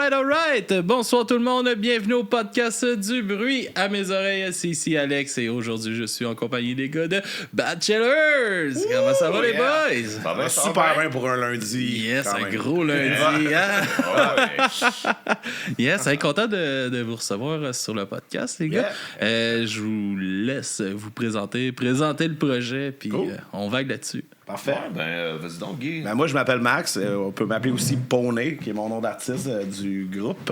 Alright. Bonsoir tout le monde, bienvenue au podcast du bruit à mes oreilles. C'est ici Alex et aujourd'hui je suis en compagnie des gars de Bachelors. Comment ça va les boys? Ça va super bien pour un lundi. Yes, un gros lundi. Hein? Yes, content de vous recevoir sur le podcast les gars. Je vous laisse vous présenter le projet puis on vague là-dessus. Parfait. Vas-y donc, Guy. Moi, je m'appelle Max. On peut m'appeler aussi Poney, qui est mon nom d'artiste du groupe.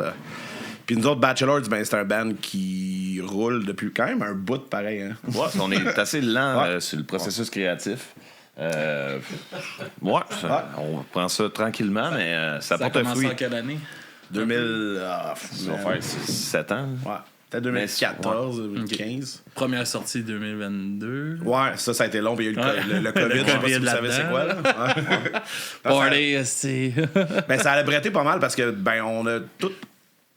Puis nous autres, Bachelors, c'est un band qui roule depuis quand même un bout de pareil. Hein? Ouais, on est assez lent sur le processus créatif. On prend ça tranquillement, mais ça porte un fruit. Ça a commencé en quelle année? 2000... Ça va faire 7 ans. Ouais. Peut-être 2014, 2015. Okay. Première sortie 2022. Ouais, ça a été long. Puis il y a eu le COVID. Je sais pas si vous savez c'est quoi. Là. Party, c'est... Ça allait bretter pas mal parce que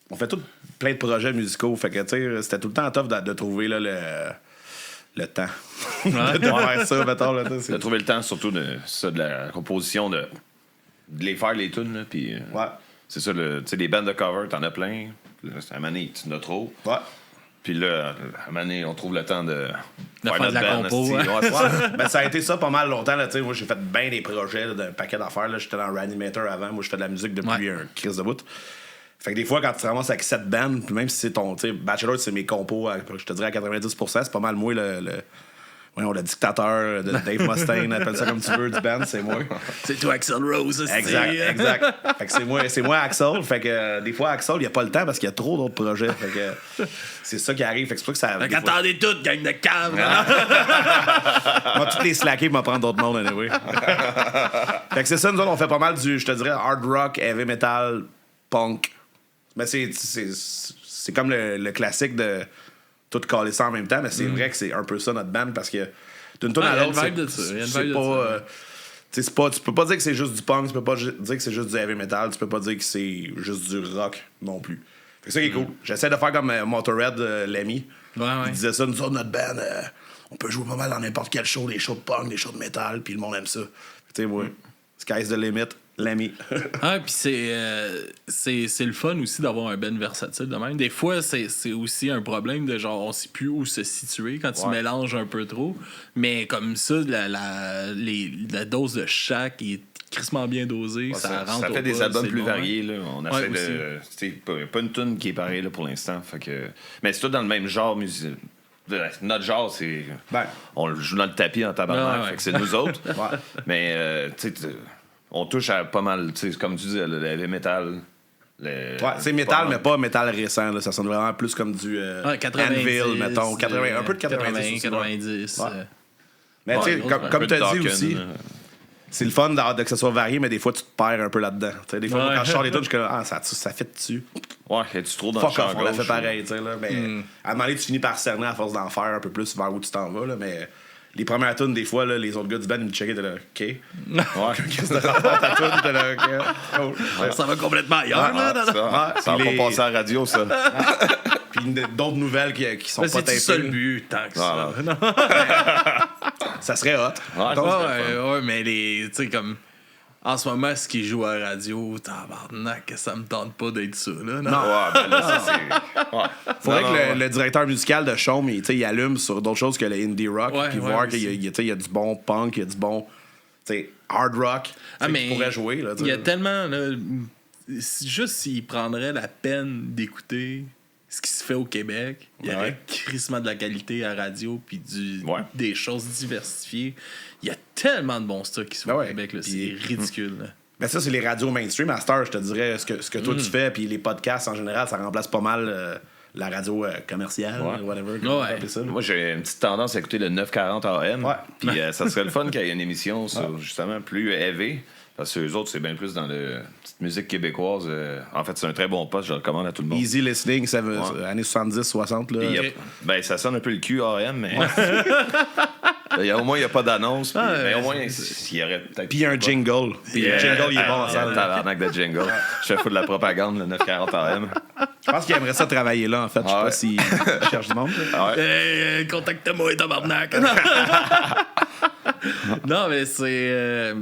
on fait tout plein de projets musicaux. Fait que, tu sais, c'était tout le temps tough de trouver là, le temps de faire ça, mettons. Là, de trouver le temps, surtout de la composition, de les faire, les tunes. Puis, c'est ça, tu sais, les bandes de cover, t'en as plein. À un moment donné, tu en as trop. Ouais. Puis là, à un moment donné, on trouve le temps de faire notre de la band, compo. Ça a été ça pas mal longtemps. Là, moi, j'ai fait bien des projets là, d'un paquet d'affaires. Là. J'étais dans Reanimator avant. Moi, je fais de la musique depuis un crise de bout. Fait que des fois, quand tu te ramasses avec 7 bands, puis même si c'est ton... Bachelor, c'est mes compos, je te dirais à 90%, c'est pas mal moi le dictateur de Dave Mustaine, appelle ça comme tu veux, du band, c'est moi. C'est toi, Axl Rose. Exact. Fait que c'est moi, Axl. Fait que des fois, Axl, il n'y a pas le temps parce qu'il y a trop d'autres projets. Fait que c'est ça qui arrive. Fait que c'est pas que ça... Fait qu'attendez toutes, gang de cave. Moi, toutes les slackés, je vais prendre d'autres mondes, anyway. Fait que c'est ça, nous autres, on fait pas mal du, je te dirais, hard rock, heavy metal, punk. Mais c'est comme le classique de... tout caler ça en même temps, mais c'est vrai que c'est un peu ça notre band parce que d'une tonne à l'autre, c'est pas, tu peux pas dire que c'est juste du punk, tu peux pas dire que c'est juste du heavy metal, tu peux pas dire que c'est juste du rock non plus. Fait que ça qui est cool. J'essaie de faire comme Motorhead, l'ami. Il disait ça, nous autres, notre band, on peut jouer pas mal dans n'importe quel show, des shows de punk, des shows de metal, puis le monde aime ça. Tu sais, sky's the limit. L'ami. Puis c'est le fun aussi d'avoir un band versatile de même. Des fois, c'est aussi un problème de genre, on sait plus où se situer quand tu mélanges un peu trop. Mais comme ça, la dose de chaque est crissement bien dosée. Ça rentre ça fait des albums plus variés. Là. On essaie de... C'est pas une tune qui est pareille là, pour l'instant. Fait que... Mais c'est tout dans le même genre musical. Notre genre, c'est... on le joue dans le tapis en tabarnak. Fait que c'est nous autres. Mais, tu sais... On touche à pas mal, tu sais, comme tu dis, le heavy metal. C'est métal, mais pas métal récent. Là. Ça sonne vraiment plus comme du 90, Anvil, mettons. 80, un peu de 90. 90. Mais tu sais, comme tu as dit aussi, c'est le fun que ça soit varié, mais des fois, tu te perds un peu là-dedans. T'sais, des fois, quand je sors les tunes, je suis comme, ça fit dessus. Ouais, es-tu trop dans le champ on l'a fait pareil, tu sais. Mais à un moment donné, tu finis par cerner à force d'en faire un peu plus vers où tu t'en vas, là, mais... Les premières tunes, des fois, là, les autres gars du band, ils me checkaient, de là, OK. Qu'est-ce que ta tune? De là, OK. Ça va complètement ailleurs, là. Ça va pas passer à la radio, ça. Puis d'autres nouvelles qui sont pas tapées. C'est ça le but, tant que ça. Ça serait hot. Ouais, mais tu sais, comme... En ce moment, ce qui joue à la radio, tabarnak, ça me tente pas d'être ça, là. Non. Faudrait que le directeur musical de Chaume, il allume sur d'autres choses que le indie rock, puis voir qu'il y a du bon punk, il y a du bon hard rock qu'il pourrait jouer. Là, il y a tellement... Là, juste s'il prendrait la peine d'écouter ce qui se fait au Québec, il y aurait crissement de la qualité à la radio puis des choses diversifiées. Il y a tellement de bons stocks qui sont au Québec, là, c'est ridicule. Mais ça, c'est les radios mainstream. À cette heure, je te dirais, ce que toi tu fais, puis les podcasts en général, ça remplace pas mal la radio commerciale, whatever. Moi, j'ai une petite tendance à écouter le 940 AM. Puis ça serait le fun qu'il y ait une émission sur, justement, plus heavy. Parce que eux autres, c'est bien plus dans la petite musique québécoise. En fait, c'est un très bon poste, je le recommande à tout le monde. Easy listening, ça veut années 70, 60. Là. Ça sonne un peu le QAM, mais. Au moins, il n'y a pas d'annonce. Mais au moins, il y aurait peut-être. Puis il y a un jingle. Puis le jingle, il est bon en salle. Tabarnak de jingle. Je fais de la propagande, le 940 AM. Je pense qu'il aimerait ça travailler là, en fait. Je sais pas s'il cherche du monde. Contacte-moi, tabarnak. Non, mais c'est.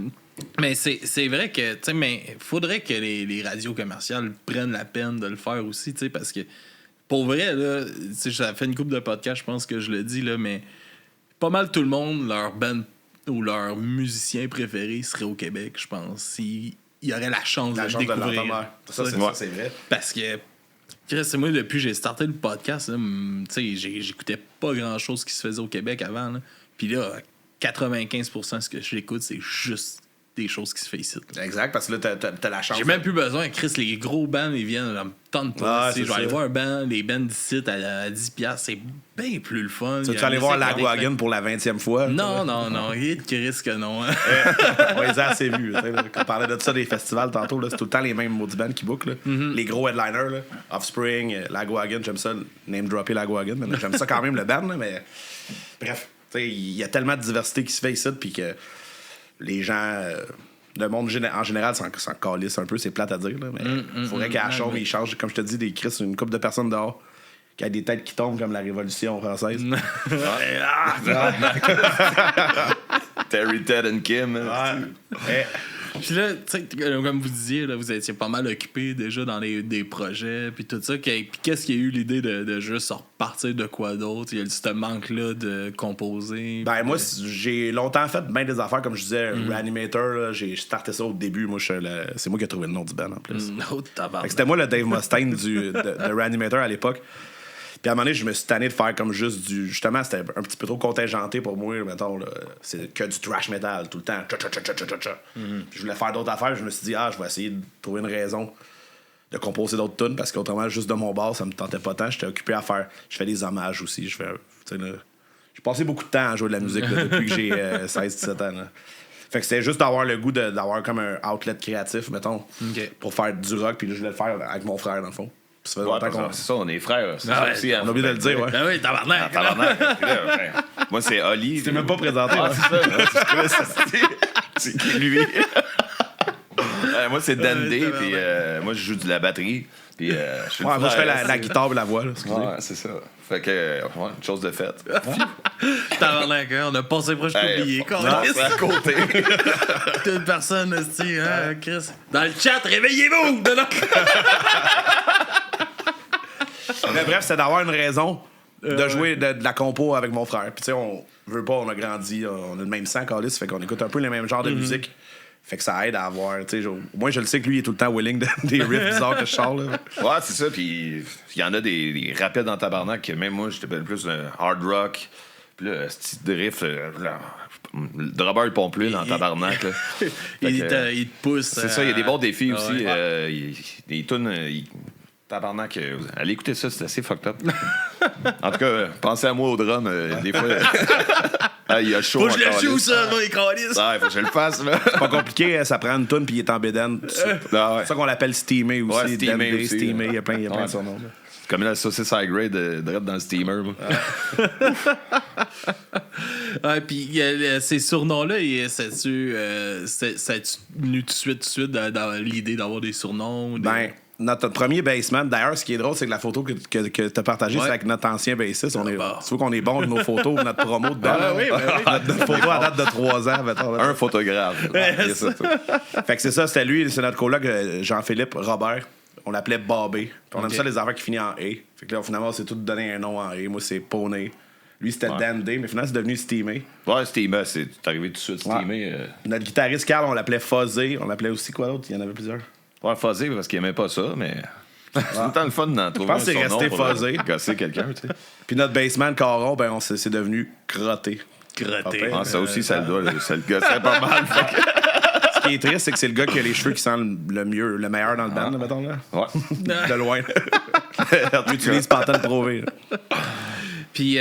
Mais c'est vrai que, tu sais, mais faudrait que les radios commerciales prennent la peine de le faire aussi, tu sais, parce que, pour vrai, là, tu sais, ça fait une couple de podcasts, je pense que je le dis, là, mais pas mal tout le monde, leur band ou leur musicien préféré serait au Québec, je pense, s'il y aurait la chance de le découvrir. Ça, c'est vrai. Parce que, c'est moi, depuis que j'ai starté le podcast, tu sais, j'écoutais pas grand-chose qui se faisait au Québec avant, là. Puis là, 95% de ce que j'écoute, c'est juste des choses qui se font ici. Là. Exact, parce que là, t'as la chance. J'ai même plus besoin. Chris, les gros bands, ils viennent, me tentent pas. Je vais aller voir un band, les bands d'ici à 10$. C'est bien plus le fun. Tu vas aller voir Lagwagon pour la 20e fois? Non. Il risque que non. Hein. On les a assez vus. Quand on parlait de ça des festivals tantôt, c'est tout le temps les mêmes maudits bands qui bookent. Les gros headliners, là. Offspring, Lagwagon, j'aime ça, name-dropper Lagwagon. J'aime ça quand même, le band, là, mais bref. Il y a tellement de diversité qui se fait ici, puis que les gens, le monde en général s'en calisse un peu, c'est plate à dire, là, mais il faudrait qu'à la chambre, ils changent, comme je te dis, des Chris, une couple de personnes dehors, qui a des têtes qui tombent comme la Révolution française. Terry, Ted and Kim. Puis là, tu sais, comme vous disiez, là, vous étiez pas mal occupé déjà dans des projets, puis tout ça. Puis qu'est-ce qui a eu l'idée de juste repartir de quoi d'autre? Il y a ce manque-là de composer. Ben, moi, j'ai longtemps fait bien des affaires, comme je disais, Reanimator, là, j'ai starté ça au début. Moi, c'est moi qui ai trouvé le nom du band, en plus. C'était moi le Dave Mustaine de Reanimator à l'époque. Puis à un moment donné, je me suis tanné de faire comme juste du... Justement, c'était un petit peu trop contingenté pour moi, mettons. Là. C'est que du thrash metal tout le temps. Je voulais faire d'autres affaires. Je me suis dit, je vais essayer de trouver une raison de composer d'autres tunes parce qu'autrement, juste de mon bar, ça me tentait pas tant. J'étais occupé à faire... Je fais des hommages aussi. J'ai passé beaucoup de temps à jouer de la musique là, depuis que j'ai 16-17 ans. Là. Fait que c'était juste d'avoir le goût d'avoir comme un outlet créatif, mettons, pour faire du rock. Puis là, je voulais le faire avec mon frère, dans le fond. C'est ça, on est frères. Aussi, on a oublié de le dire, ouais. Ben oui, tabarnak. Moi, c'est Oli. Tu t'es même pas présenté. C'est qui, lui? Moi, c'est Dandé, puis moi, je joue de la batterie. Puis, moi, je fais la guitare et la voix. Là, ouais, c'est ça. Fait que, une chose de faite. Tabarnak, on a passé proche d'oublier. C'est à côté. Toute personne, Chris. Dans le chat, réveillez-vous! Mais bref, c'est d'avoir une raison de jouer de la compo avec mon frère. Puis tu sais, on veut pas, on a grandi, on a le même sang, Calis, fait qu'on écoute un peu les mêmes genres de musique. Fait que ça aide à avoir, tu sais, au moins je le sais que lui, il est tout le temps willing des riffs bizarres que je sors, là. Ouais, c'est ça, puis il y en a des rapides dans tabarnak que même moi, j'étais plus un hard rock. Puis là, ce type de riff, le drummer, il pompe plus dans tabarnak, là. Il te pousse. C'est ça, il y a des bons défis aussi. Des tunes... Tabarnak, allez écouter ça, c'est assez fucked up. En tout cas, pensez à moi au drum, des fois. Il y a chaud. Faut que je le joue, ça, moi, les câlisses. Ouais, faut que je le fasse, là. C'est pas compliqué, ça prend une toune puis il est en bédaine. C'est ça qu'on l'appelle steamer aussi. Ouais, steamer, steamer, il y a plein de surnoms. Comme la saucisse high grade direct dans le steamer. Puis ces surnoms-là, c'est-tu venu tout de suite dans l'idée d'avoir des surnoms? Ben, notre premier bassman, d'ailleurs, ce qui est drôle, c'est que la photo que tu as partagée, c'est avec notre ancien bassiste. Tu vois qu'on est bon de nos photos, notre promo dedans. Notre photo à date de 3 ans. Mettons, un photographe. Fait que c'est ça, c'était lui, c'est notre coloc Jean-Philippe Robert. On l'appelait Bobby. On aime ça les affaires qui finissent en A. Fait que là, finalement, on s'est tous donné un nom en A. Moi, c'est Pony. Lui, c'était Dandé, mais finalement, c'est devenu Steamé. Ouais, Steamé, c'est arrivé tout de suite. Steamé. Notre guitariste Carl, on l'appelait Fuzzé. On l'appelait aussi quoi d'autre? Il y en avait plusieurs. Ouais, Fuzzé, parce qu'il aimait pas ça, mais c'est tout le temps le fun d'en trouver. Je pense que c'est resté Fuzzé. Casser quelqu'un, tu sais. Puis notre bassman Caron, ben, c'est devenu Crotté. Crotté. Ça aussi, ça le gossait pas mal. Ce qui est triste, c'est que c'est le gars qui a les cheveux qui sent le meilleur dans le band, là, mettons, là. Ouais. De loin. On utilise Pantone Pro-V. Puis,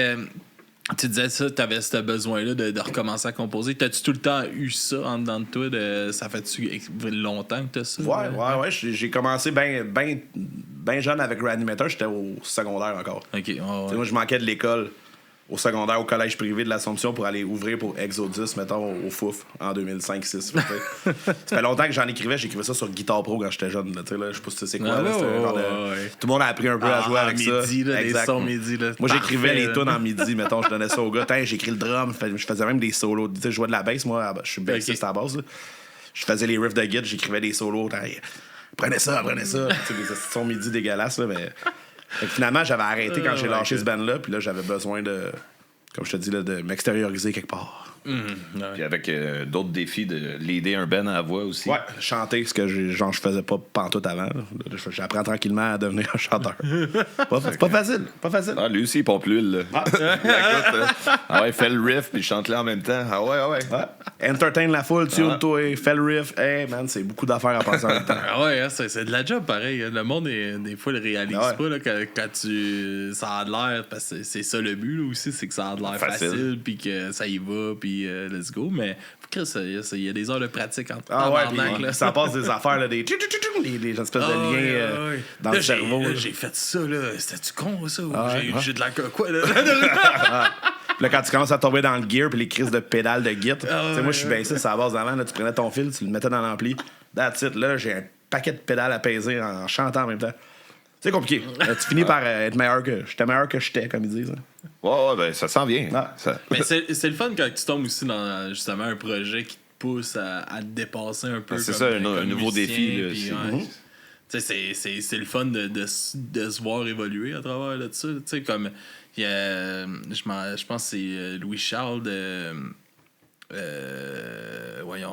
tu disais ça, tu avais ce besoin-là de recommencer à composer. T'as-tu tout le temps eu ça en dedans de toi? Ça fait-tu longtemps que t'as ça? Ouais. J'ai commencé bien jeune avec Reanimator. J'étais au secondaire encore. OK. Moi, je manquais de l'école au secondaire, au collège privé de l'Assomption pour aller ouvrir pour Exodus, mettons, au Fouf, en 2005-6. Ça fait longtemps que j'écrivais ça sur Guitar Pro quand j'étais jeune. Là, je sais pas si tu sais quoi. Tout le monde a appris un peu à jouer avec midi, ça. Là, les sons midi. Là, moi, j'écrivais les tunes en midi, mettons, je donnais ça au gars. J'écris le drum, je faisais même des solos. Je jouais de la bass, moi, je suis bassiste à la base. je faisais les riffs de guide, j'écrivais des solos. Prenez ça. Puis, des sons midi dégueulasses, là, mais... Fait que finalement, j'avais arrêté quand j'ai lâché ce band-là, puis là, j'avais besoin de, comme je te dis, là, de m'extérioriser quelque part. Puis avec d'autres défis de l'aider un band à la voix aussi. Ouais, chanter, ce que je faisais pas pantoute avant. J'apprends tranquillement à devenir un chanteur. C'est pas facile. Ah, lui aussi, il pompe l'huile. Ouais, fais le riff, puis chante-le en même temps. Ah ouais. Entertain la foule, tune-toi, fais le riff. Hey, man, c'est beaucoup d'affaires à passer en même temps. Ah ouais, hein, c'est de la job pareil. Le monde, des fois, le réalise pas là, quand ça a de l'air. Parce que c'est ça le but là, aussi, c'est que ça a de l'air facile, puis que ça y va, puis let's go. Mais il y a des heures de pratique en puis ça passe des affaires, là, des espèces de liens dans le cerveau. J'ai fait ça, là. C'était-tu con, ça? J'ai de la quoi, là? Là, quand tu commences à tomber dans le gear puis les crises de pédales de git, moi, je suis baissé, c'est à la base d'avant. Tu prenais ton fil, tu le mettais dans l'ampli. That's it. Là, j'ai un paquet de pédales à peser en chantant en même temps. C'est compliqué. Tu finis par être meilleur que... J'étais meilleur que j'étais, comme ils disent. Ouais, ben ça s'en vient. Mais c'est le fun quand tu tombes aussi dans, justement, un projet qui te pousse à te dépasser un peu. C'est ça, un nouveau défi. C'est le fun de se voir évoluer à travers de ça. T'sais, comme je pense que c'est Louis Charles de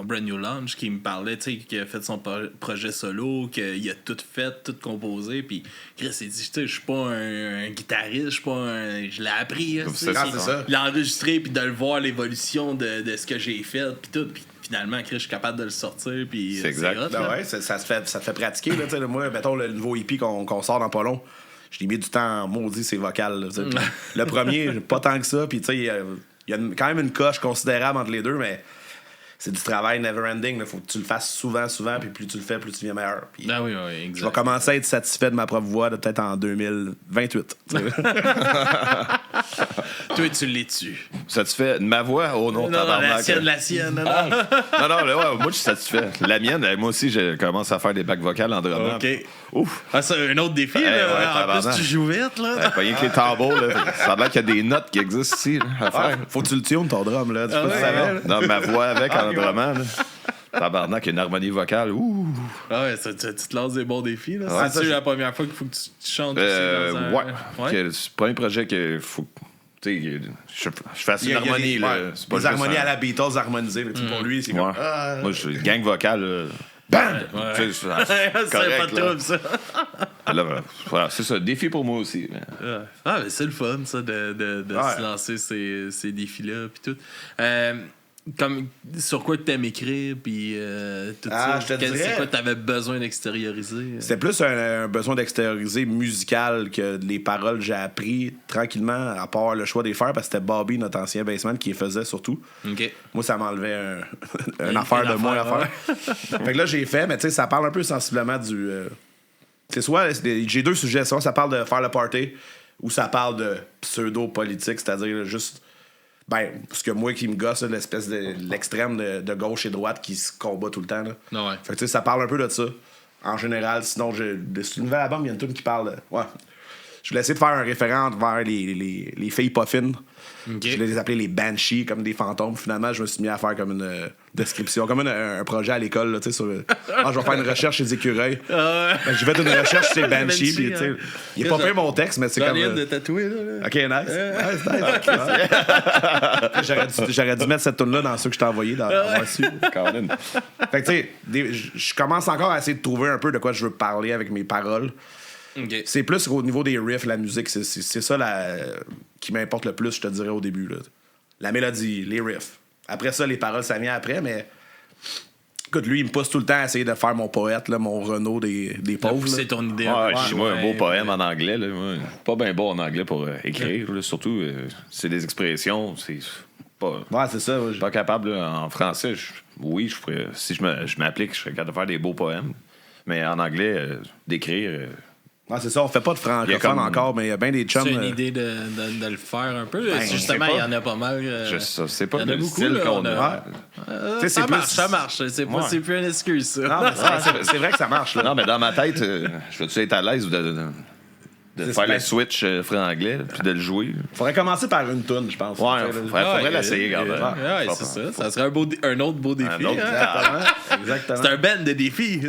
Brand New Launch qui me parlait, qui a fait son projet solo, qu'il a tout fait, tout composé, puis Chris s'est dit, je suis pas un guitariste, je l'ai appris, c'est ça. Il l'a enregistré, puis de le voir l'évolution de ce que j'ai fait, puis tout, puis finalement, Chris, je suis capable de le sortir, puis c'est exact. Ça te fait pratiquer, là, moi, mettons, le nouveau EP qu'on sort dans pas long, je l'ai mis du temps maudit, c'est vocal. Le premier, pas tant que ça. Puis, tu sais, il y a quand même une coche considérable entre les deux, mais c'est du travail never-ending. Il faut que tu le fasses souvent. Puis plus tu le fais, plus tu deviens meilleur. Puis, exact. Je vais commencer à être satisfait de ma propre voix peut-être en 2028. Toi, tu l'es-tu? Satisfait de ma voix? Oh non, tabarnak. La sienne. Non, moi, je suis satisfait. La mienne, moi aussi, je commence à faire des bacs vocales en drummant. OK. Ouf. C'est un autre défi, là. En plus, tu joues vite, là. Pas rien que les tambours, là. Ça a l'air qu'il y a des notes qui existent ici, là, à faire. Faut que tu le tunes, ton drum, là. Tu Non, ma voix avec en drummant, là. Tabarnak, il y a une harmonie vocale. Ouh. Tu te lances des bons défis, là. C'est-tu la première fois qu'il faut que tu chantes aussi dans un... Ouais. C'est le premier projet qu'il faut... Je fasse une harmonie. Les harmonies à la Beatles harmonisées. Pour lui, c'est comme... Moi, je suis gang vocal. Band! C'est pas de trouble, ça. Voilà, c'est ça. Défi pour moi aussi. Mais c'est le fun, ça, de se lancer ces défis-là. Puis tout. Comme, sur quoi que t'aimes écrire, puis tout ça. C'est quoi que t'avais besoin d'extérioriser? C'était plus un besoin d'extérioriser musical que les paroles j'ai appris tranquillement, à part le choix des faire, parce que c'était Bobby, notre ancien bassman, qui les faisait surtout. Okay. Moi, ça m'enlevait une affaire de moins à faire. Fait que là, j'ai fait, mais tu sais, ça parle un peu sensiblement du... c'est soit... J'ai deux sujets. Soit ça parle de faire le party, ou ça parle de pseudo-politique, c'est-à-dire juste... parce que moi qui me gosse, l'espèce de l'extrême de gauche et droite qui se combat tout le temps. Là. Fait que tu sais, ça parle un peu de ça. En général, sinon, sur le nouvel album, il y a une tune qui parle de... Ouais. Je voulais essayer de faire un référent vers les filles pas fines. Okay. Je voulais les appeler les Banshees, comme des fantômes. Finalement, je me suis mis à faire comme une description, comme un projet à l'école, là, tu sais, sur... je vais faire une recherche chez les écureuils. J'ai fait une recherche sur les Banshees, puis tu sais, il est pas pire mon texte, mais c'est comme... de tatouer, là. OK, nice. J'aurais dû mettre cette tune là dans ceux que je t'ai envoyé, dans su. Fait que tu sais, je commence encore à essayer de trouver un peu de quoi je veux parler avec mes paroles. Okay. C'est plus au niveau des riffs, la musique, c'est ça qui m'importe le plus, je te dirais, au début. Là. La mélodie, les riffs. Après ça, les paroles, ça vient après, mais... Écoute, lui, il me pousse tout le temps à essayer de faire mon poète, là, mon Renaud des pauvres. C'est ton idée. Moi, un beau poème en anglais. Là, moi, pas bien bon en anglais pour écrire. Là, surtout, c'est des expressions. C'est pas... Ouais, c'est ça. Pas capable. Là, en français, oui, je ferais, si je m'applique, je serais capable de faire des beaux poèmes. Mais en anglais, d'écrire... Ouais, c'est ça, on fait pas de francophone encore, mais il y a bien des chums. C'est une idée de le faire un peu. Justement, il y en a pas mal. C'est pas le style qu'on a. Ça marche. C'est plus une excuse, ça. C'est vrai que ça marche. Là. Non, mais dans ma tête, je veux-tu être à l'aise de faire le switch franc-anglais, puis de le jouer. Faudrait commencer par une toune, je pense. Ouais, faudrait l'essayer, regarde. Ouais, c'est ça. Ça serait un autre beau défi. Exactement. C'est un band de défis.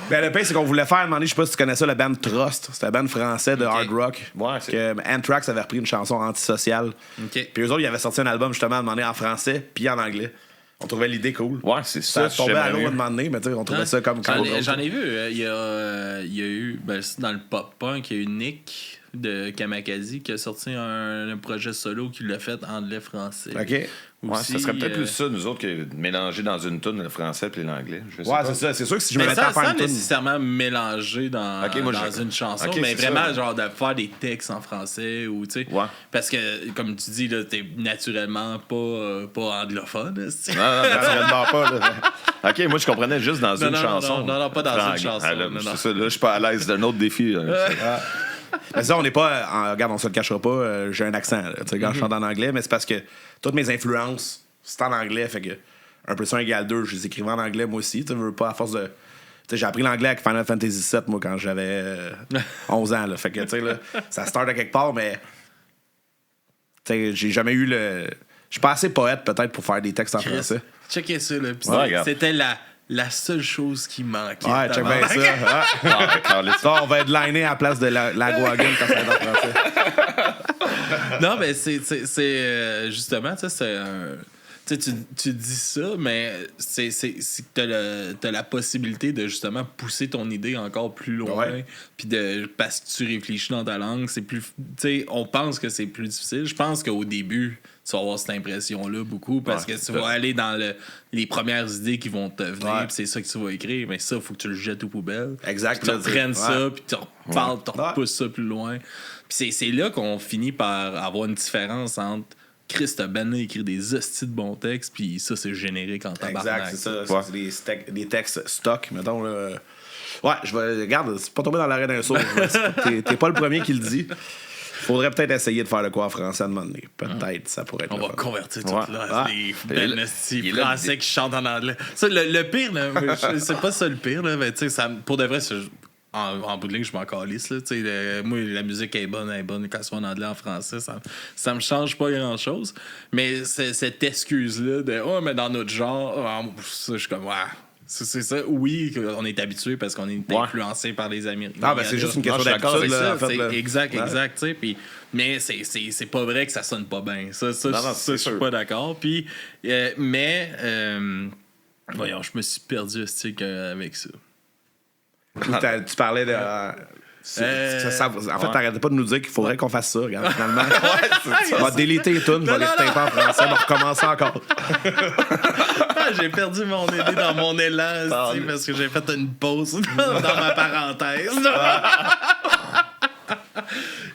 Ben, le pire, c'est qu'on voulait faire, à un moment donné, je sais pas si tu connais ça, le band Trust. C'était un band français de hard rock. Ouais, que Anthrax avait repris une chanson antisociale. Puis eux autres, ils avaient sorti un album justement à un moment donné en français puis en anglais. On trouvait l'idée cool. Ouais, c'est ça. Ça tombait à l'eau à un moment donné, mais on trouvait ça comme J'en ai vu. Il y a eu, dans le pop-punk, il y a eu Nick de Kamakazi qui a sorti un projet solo qui l'a fait en anglais-français. OK. Aussi, ça serait peut-être plus ça, nous autres, que de mélanger dans une toune le français et l'anglais. C'est ça. C'est sûr que si je me mettais à faire une toune... nécessairement mélanger dans une chanson, mais vraiment, ça. Genre, de faire des textes en français ou, tu sais. Ouais. Parce que, comme tu dis, là, t'es naturellement pas anglophone. Non, naturellement pas. Là. OK, moi, je comprenais juste dans une chanson. Non, pas dans une chanson. C'est ça, là, je suis pas à l'aise d'un autre défi. Mais ça, on n'est pas. Regarde, on se le cachera pas. J'ai un accent là, quand je chante en anglais, mais c'est parce que toutes mes influences, c'est en anglais. Fait que 1 + 1 = 2, je les écrivais en anglais moi aussi. Tu veux pas à force de. J'ai appris l'anglais avec Final Fantasy VII, moi, quand j'avais 11 ans. Là. Fait que, tu sais, là, ça start à quelque part, mais. Tu sais, j'ai jamais eu le. Je suis pas assez poète, peut-être, pour faire des textes en français. Checkez ça, là. C'était la seule chose qui manquait. Ouais, check bien ça. Ça, on va être liné à la place de la Guagan quand ça va être en français. Non, mais c'est justement, tu sais, c'est un. Tu dis ça, mais c'est t'as la possibilité de justement pousser ton idée encore plus loin. Puis parce que tu réfléchis dans ta langue, c'est plus. Tu sais, on pense que c'est plus difficile. Je pense qu'au début, tu vas avoir cette impression-là beaucoup parce que tu vas aller dans les premières idées qui vont te venir, puis c'est ça que tu vas écrire. Mais ça, il faut que tu le jettes aux poubelles. Exact. Tu reprennes ça, puis tu reparles, tu repousses ça plus loin. Puis c'est là qu'on finit par avoir une différence entre Chris, t'as ben écrit des hosties de bons textes, puis ça, c'est générique en tabarnak. Exact, c'est ça. C'est des textes stock, mettons. Là. Ouais, je vais. Regarde, c'est pas tombé dans l'arrêt d'un saut. T'es pas le premier qui le dit. Faudrait peut-être essayer de faire de quoi en français à un moment donné. Peut-être, ça pourrait être. On va convertir tout là. Des français qui chantent en anglais. Ça, le pire, là, c'est pas ça le pire, là, mais tu sais, pour de vrai, en bout de ligne, je m'en calisse. Moi, la musique est bonne, qu'elle soit en anglais, en français, ça me change pas grand-chose. Mais cette excuse-là de « mais dans notre genre, ça, je suis comme « c'est ça, oui, on est habitué parce qu'on est influencé par les Américains. » Ah, ben c'est juste une question d'habitude. Exact, tu sais. Mais c'est pas vrai que ça sonne pas bien. Ça je suis pas d'accord. Puis, voyons, je me suis perdu avec ça. Tu parlais de. En fait, t'arrêtais pas de nous dire qu'il faudrait qu'on fasse ça, regarde, finalement. On va déliter les tunes, on va les taper en français, on va recommencer encore. J'ai perdu mon idée dans mon élan parce que j'ai fait une pause dans ma parenthèse.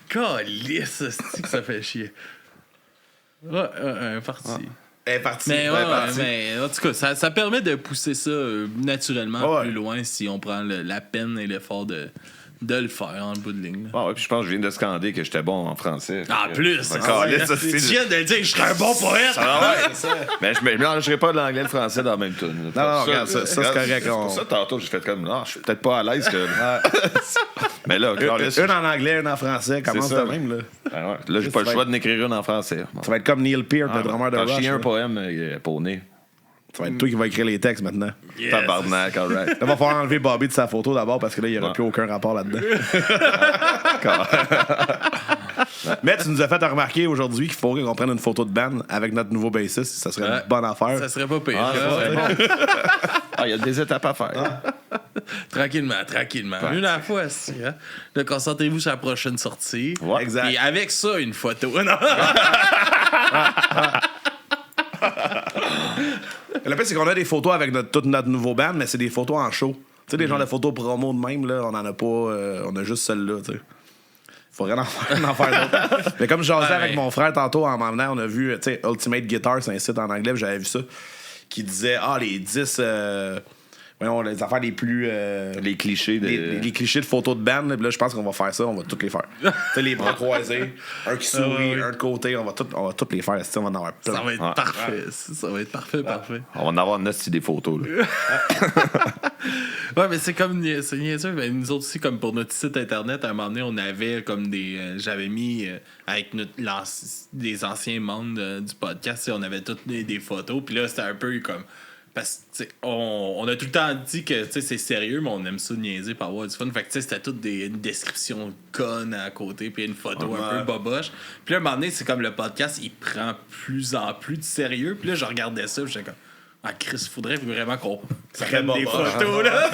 Calisse, c'est que ça fait chier. Parti. Mais en tout cas, ça permet de pousser ça naturellement plus loin si on prend la peine et l'effort de le faire en bout de ligne. Puis je pense que je viens de scander que j'étais bon en français. Tu viens de dire que je serais un bon poète. Mais je ne mélangerai pas de l'anglais et le français dans la même tune. Non, regarde, ça c'est correct. C'est pour ça, tantôt, j'ai fait comme, non, je suis peut-être pas à l'aise que... Mais là, une en anglais, une en français, commence de même, là. Là, j'ai pas le choix de n'écrire une en français. Ça va être comme Neil Peart, le drummer de Rush. J'ai un poème pour nez. Ça va être toi qui vas écrire les textes maintenant. Yes. Tabarnak, all right. Il va falloir enlever Bobby de sa photo d'abord parce que là, il n'y aura plus aucun rapport là-dedans. Mais tu nous as fait remarquer aujourd'hui qu'il faudrait qu'on prenne une photo de band avec notre nouveau bassiste. Ça serait une bonne affaire. Ça serait pas pire. Il y a des étapes à faire. Tranquillement. Une à la fois, hein? Là, concentrez-vous sur la prochaine sortie. Ouais, exact. Et avec ça, une photo. Le pire, c'est qu'on a des photos avec tout notre nouveau band, mais c'est des photos en show. Tu sais, des genres de photos promo de même, là, on en a pas. On a juste celle-là, tu sais. Faudrait en faire d'autres. Mais comme je jasais avec mon frère tantôt en m'emmenant, on a vu, tu sais, Ultimate Guitar, c'est un site en anglais, j'avais vu ça, qui disait, les 10 voyons, les affaires les plus. Les clichés de. Les clichés de photos de band, là, je pense qu'on va faire ça, on va toutes les faire. Tu sais, les bras croisés, un qui sourit, un de côté, on va toutes les faire, on va en avoir plein. Ça va être parfait. Ça va être parfait. On va en avoir 9 des photos. Là. Ouais, mais c'est comme. C'est niaiseux. Mais nous autres aussi, comme pour notre site internet, à un moment donné, on avait comme des. J'avais mis avec des anciens membres du podcast, on avait toutes des photos. Puis là, c'était un peu comme. Parce que on a tout le temps dit que c'est sérieux, mais on aime ça niaiser pour avoir du fun. Fait que c'était toutes une description conne à côté, puis une photo un peu boboche. Puis là, à un moment donné, c'est comme le podcast, il prend plus en plus de sérieux. Puis là, je regardais ça, j'étais comme. Ah, Chris, faudrait vraiment qu'on prenne des photos, là.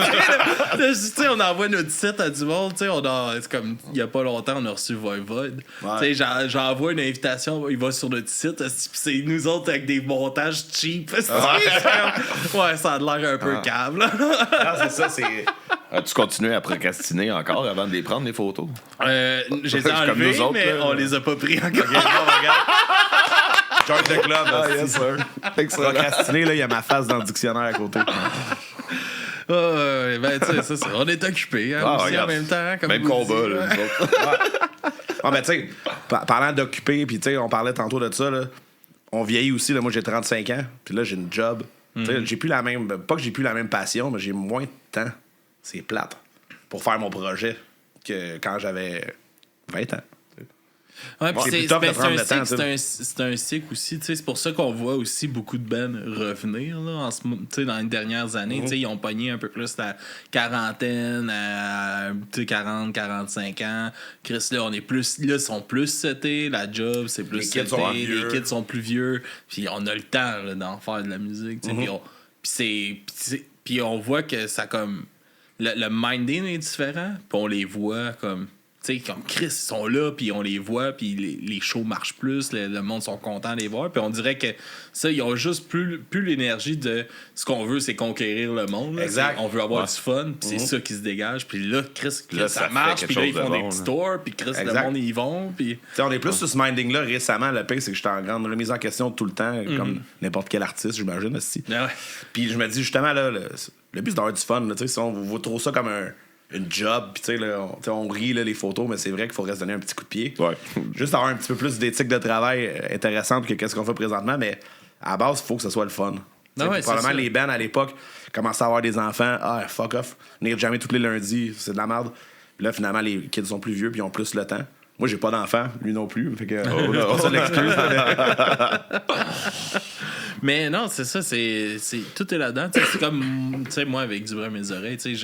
Tu sais, on envoie notre site à du monde, tu sais, c'est comme, il y a pas longtemps, on a reçu Voivode. Tu sais, j'envoie une invitation, il va sur notre site, puis c'est nous autres avec des montages cheap. Ouais, ça a l'air un peu câble, là. Ah, c'est ça, c'est... As-tu continué à procrastiner encore avant de les prendre, les photos? J'ai enlevé, mais là, on les a pas pris encore. George de club, yes, sir. Procrastiner, là, il y a ma face dans le dictionnaire à côté. Ben, tu sais, ça, on est occupés, hein, aussi en même temps. Comme même combat, là, nous autres. Ah, ben, tu sais, parlant d'occuper, puis tu sais, on parlait tantôt de ça, là, on vieillit aussi, là, moi j'ai 35 ans, puis là j'ai une job. Tu sais, j'ai plus la même, pas que j'ai plus la même passion, mais j'ai moins de temps. C'est plate pour faire mon projet que quand j'avais 20 ans. Ouais, bon, c'est un cycle aussi. C'est pour ça qu'on voit aussi beaucoup de bands revenir là, dans les dernières années. Ils ont pogné un peu plus la quarantaine, à 40, 45 ans. Chris, là, ils sont plus setés. La job, c'est plus seté. Les kids sont plus vieux. Puis on a le temps là, d'en faire de la musique. Puis on voit que ça comme. Le minding est différent. Puis on les voit comme. Tu sais, comme Chris, ils sont là, puis on les voit, puis les shows marchent plus, le monde sont contents de les voir, puis on dirait que ça, ils ont juste plus l'énergie de ce qu'on veut, c'est conquérir le monde. Exact. On veut avoir du fun, puis c'est ça qui se dégage, puis là, Chris là, ça marche, puis là, ils font des petits tours, puis Chris, le monde, ils y vont, puis... On est plus sur ce minding-là récemment. Le pire, c'est que j'étais en grande remise en question tout le temps, comme n'importe quel artiste, j'imagine, aussi. Ah ouais. Puis je me dis, justement, là, le but, c'est d'avoir du fun. Là, si on voit trop ça comme une job, puis tu sais, on rit là, les photos, mais c'est vrai qu'il faudrait se donner un petit coup de pied. Ouais. Juste avoir un petit peu plus d'éthique de travail intéressante que qu'est-ce qu'on fait présentement, mais à la base, il faut que ce soit le fun. Ouais, probablement les bands à l'époque commençaient à avoir des enfants, fuck off, venir jamais tous les lundis, c'est de la merde. Puis là, finalement, les kids sont plus vieux, puis ils ont plus le temps. Moi, j'ai pas d'enfant, lui non plus, fait que c'est ça l'excuse. Mais non, c'est ça, tout est là-dedans. C'est comme, moi, avec Du bruit à mes oreilles, c'est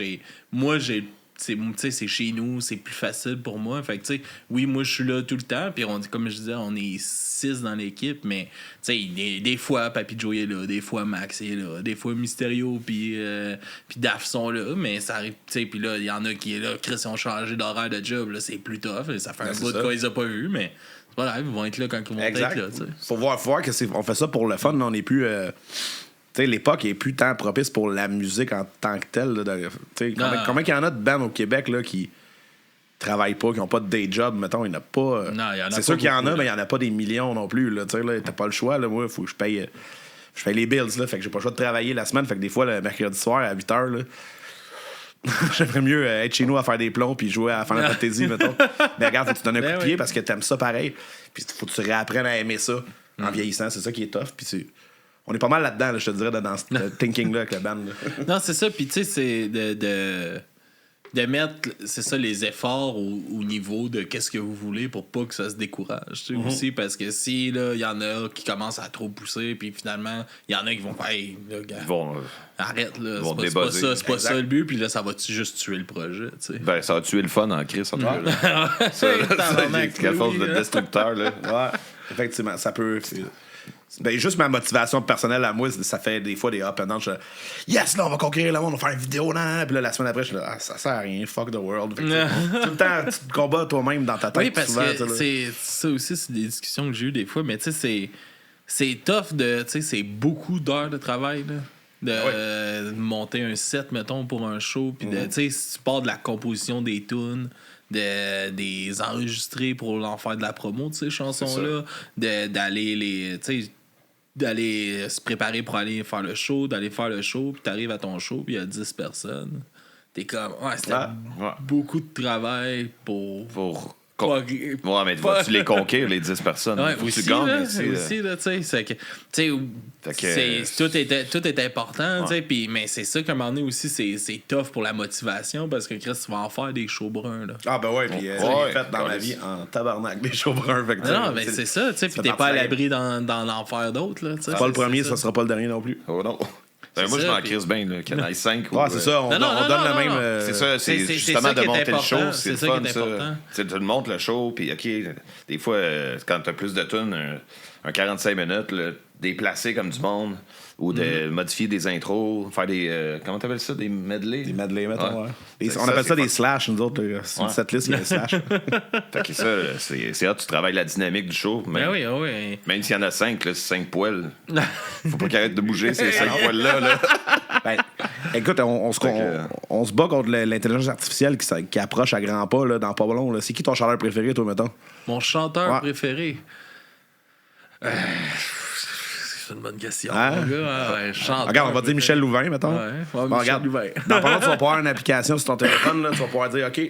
chez nous, c'est plus facile pour moi. Fait que, oui, moi, je suis là tout le temps. Puis, comme je disais, on est 6 dans l'équipe. Mais, des fois, Papy Joe est là. Des fois, Max est là. Des fois, Mysterio puis Daph sont là. Mais ça arrive, puis là, il y en a qui est là. Chris, ils ont changé d'horaire de job. Là, c'est plus tough. Ça fait un bout de quoi ils ont pas vu. Mais c'est pas grave, ils vont être là quand ils vont être là. Faut voir que on fait ça pour le fun. On n'est plus... Tu sais, l'époque est plus tant propice pour la musique en tant que telle. Combien il y en a de bands au Québec là, qui travaillent pas, qui n'ont pas de day job, mettons, il n'y en a pas. C'est sûr qu'il y en a, mais il n'y en a pas des millions non plus. Tu n'as pas le choix. Là, moi, il faut que je paye les bills. Là, fait que j'ai pas le choix de travailler la semaine. Fait que des fois, le mercredi soir à 8h, j'aimerais mieux être chez nous à faire des plombs puis jouer à Final Fantasy, mettons. Mais regarde, faut que tu donnes un coup de pied parce que t'aimes ça pareil. Puis faut que tu réapprennes à aimer ça en vieillissant. C'est ça qui est tough. Puis on est pas mal là-dedans, là, je te dirais, dans ce thinking-là avec la band. Là. Non, c'est ça. Puis, tu sais, c'est de mettre, c'est ça, les efforts au niveau de qu'est-ce que vous voulez pour pas que ça se décourage. Tu sais, aussi, parce que si, là, il y en a qui commencent à trop pousser, puis finalement, il y en a qui vont faire, hey, là, gars, arrête, là, c'est pas ça le but, puis là, ça va-tu juste tuer le projet, tu sais. Ben, ça va tuer le fun en crise, en tout cas. C'est quelque chose de destructeur, là. Ouais, effectivement, ça peut... Ben, juste ma motivation personnelle à moi, ça fait des fois des up and down. Yes, là, on va conquérir le monde, on va faire une vidéo, là. Puis là, la semaine après, je suis là, ça sert à rien, fuck the world. Tout le temps, tu te combats toi-même dans ta tête. Oui, parce souvent, que ça aussi, c'est des discussions que j'ai eues des fois, mais tu sais, c'est tough de. Tu sais, c'est beaucoup d'heures de travail, là. De monter un set, mettons, pour un show. Puis, tu sais, si tu pars de la composition des tunes, des enregistrer pour en faire de la promo de ces chansons-là, d'aller les. Tu sais, d'aller se préparer pour aller faire le show, puis t'arrives à ton show, puis il y a 10 personnes. T'es comme, c'était beaucoup de travail pour mais vas-tu les conquérir, les 10 personnes? Aussi, tu gagnes, là, tu sais, tout est important, mais c'est ça qu'à un moment donné aussi, c'est tough pour la motivation, parce que Chris, tu vas en faire des shows bruns, là. Ah, ben ouais, puis j'ai fait dans ma vie en tabarnak des shows bruns. Non, mais c'est ça, tu sais, puis t'es pas à l'abri d'en faire d'autres, là. C'est pas le premier, ça sera pas le dernier non plus. Oh non. Moi, je m'en crise bien, qu'il y en ait 5. C'est ça, on donne le même. C'est ça, c'est justement de monter le show. C'est le fun, ça. Tu le montes le show, puis OK, des fois, quand t'as plus de tunes, un 45 minutes, déplacer comme du monde, ou de modifier des intros, faire des. Comment t'appelles ça? Des medley? Des medley, mettons, on appelle ça des slash, nous autres. C'est une setlist, il y a des slash. Fait que ça, c'est hâte, tu travailles la dynamique du show. Ben oui. Même s'il y en a 5, c'est 5 poils. Faut pas qu'ils arrêtent de bouger, ces 5 poils-là. Ben, écoute, on se bat contre l'intelligence artificielle qui approche à grands pas dans pas long. C'est qui ton chanteur préféré, toi, mettons? Mon chanteur préféré? C'est une bonne question. Mon gars, regarde, on va dire Michel Louvain, mettons. Michel Louvain. Dans pas long, tu vas pouvoir avoir une application sur ton téléphone. Là, tu vas pouvoir dire, OK,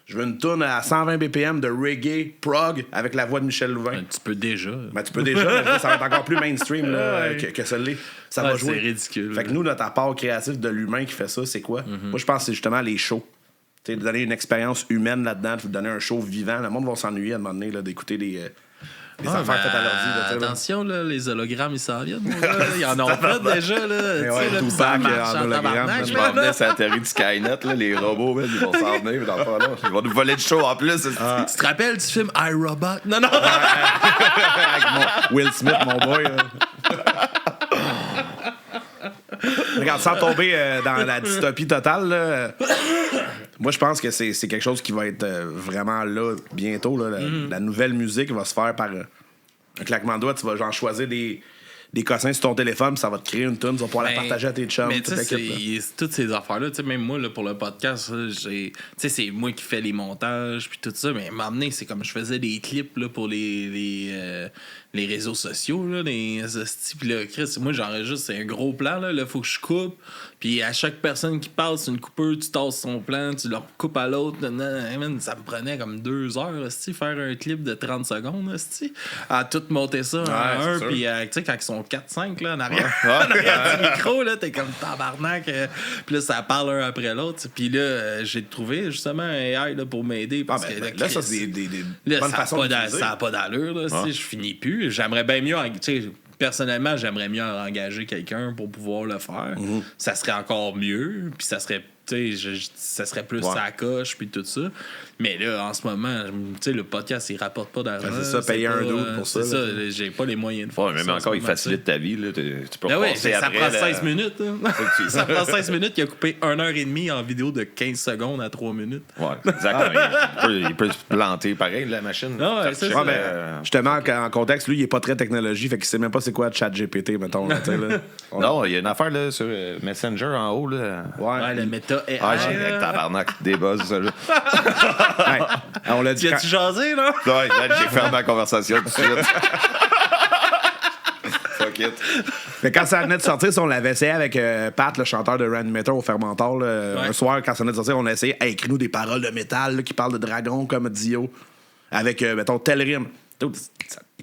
je veux une toune à 120 BPM de reggae prog avec la voix de Michel Louvain. Tu peux déjà. Tu peux déjà. Ça va être encore plus mainstream que celle-là. Ça va jouer. C'est ridicule. Fait que nous, notre apport créatif de l'humain qui fait ça, c'est quoi? Moi, je pense que c'est justement les shows. De donner une expérience humaine là-dedans, de donner un show vivant. Le monde va s'ennuyer à un moment donné d'écouter des affaires faites à l'ordi. Attention, là, les hologrammes, ils s'en viennent. Ils en ont fait déjà. Là, Tupac en hologramme. Je m'en venais sur la théorie du Skynet. Les robots, ils vont s'en venir. Ils vont nous voler le show en plus. Tu te rappelles du film iRobot? Non. Avec Will Smith, mon boy. Regarde, sans tomber dans la dystopie totale, là, moi, je pense que c'est quelque chose qui va être vraiment là bientôt. Là, la nouvelle musique va se faire par un claquement de doigts. Tu vas genre choisir des cossins sur ton téléphone, ça va te créer une tune, tu vas pouvoir la partager à tes chums. Mais tu sais, toutes ces affaires-là, même moi, là, pour le podcast, c'est moi qui fais les montages puis tout ça, mais m'amener, c'est comme je faisais des clips là, pour les réseaux sociaux, là, les hosties. Puis là, Chris, moi, j'enregistre, c'est un gros plan, là, faut que je coupe. Puis à chaque personne qui passe une coupeur, tu tasses son plan, tu le coupes à l'autre. Ça me prenait comme 2 heures, hostie, faire un clip de 30 secondes, hostie, à tout monter ça en un. Puis, tu sais, quand ils sont 4-5, là, en arrière, du micro, là, t'es comme tabarnak. Puis là, ça parle un après l'autre. Puis là, j'ai trouvé, justement, un AI là, pour m'aider. Parce que là, ça, c'est des bonnes façons d'utiliser. Ça n'a pas d'allure, là, si je finis plus. J'aimerais bien mieux, tu sais, personnellement, j'aimerais mieux engager quelqu'un pour pouvoir le faire. Ça serait encore mieux, puis ça serait, tu sais, ça serait plus sa coche, puis tout ça. Mais là, en ce moment, tu sais, le podcast, il rapporte pas d'argent. C'est ça, payer un doute pour ça. C'est ça, j'ai pas les moyens de faire ça. Même encore, il facilite ta vie. Là. Tu peux repasser ça après. prend 16 minutes. Ça prend 16 minutes. Il a coupé 1h30 en vidéo de 15 secondes à 3 minutes. Ouais, exactement. il peut se planter pareil, la machine. Justement, en contexte, lui, il est pas très technologie, fait qu'il sait même pas c'est quoi ChatGPT, mettons. Là, non, il y a une affaire là, sur Messenger en haut. Là. Ouais, le méta AI. Avec tabarnak, des buzz, ça. On l'a dit. Tu as-tu jasé, là? Ouais, j'ai fermé la conversation tout de suite. Fuck it. Mais quand ça venait de sortir, on l'avait essayé avec Pat, le chanteur de Reanimator au Fermentor. Un soir, quand ça venait de sortir, on a essayé, écris-nous des paroles de métal là, qui parlent de dragon comme Dio. Avec, mettons, tel rime. Il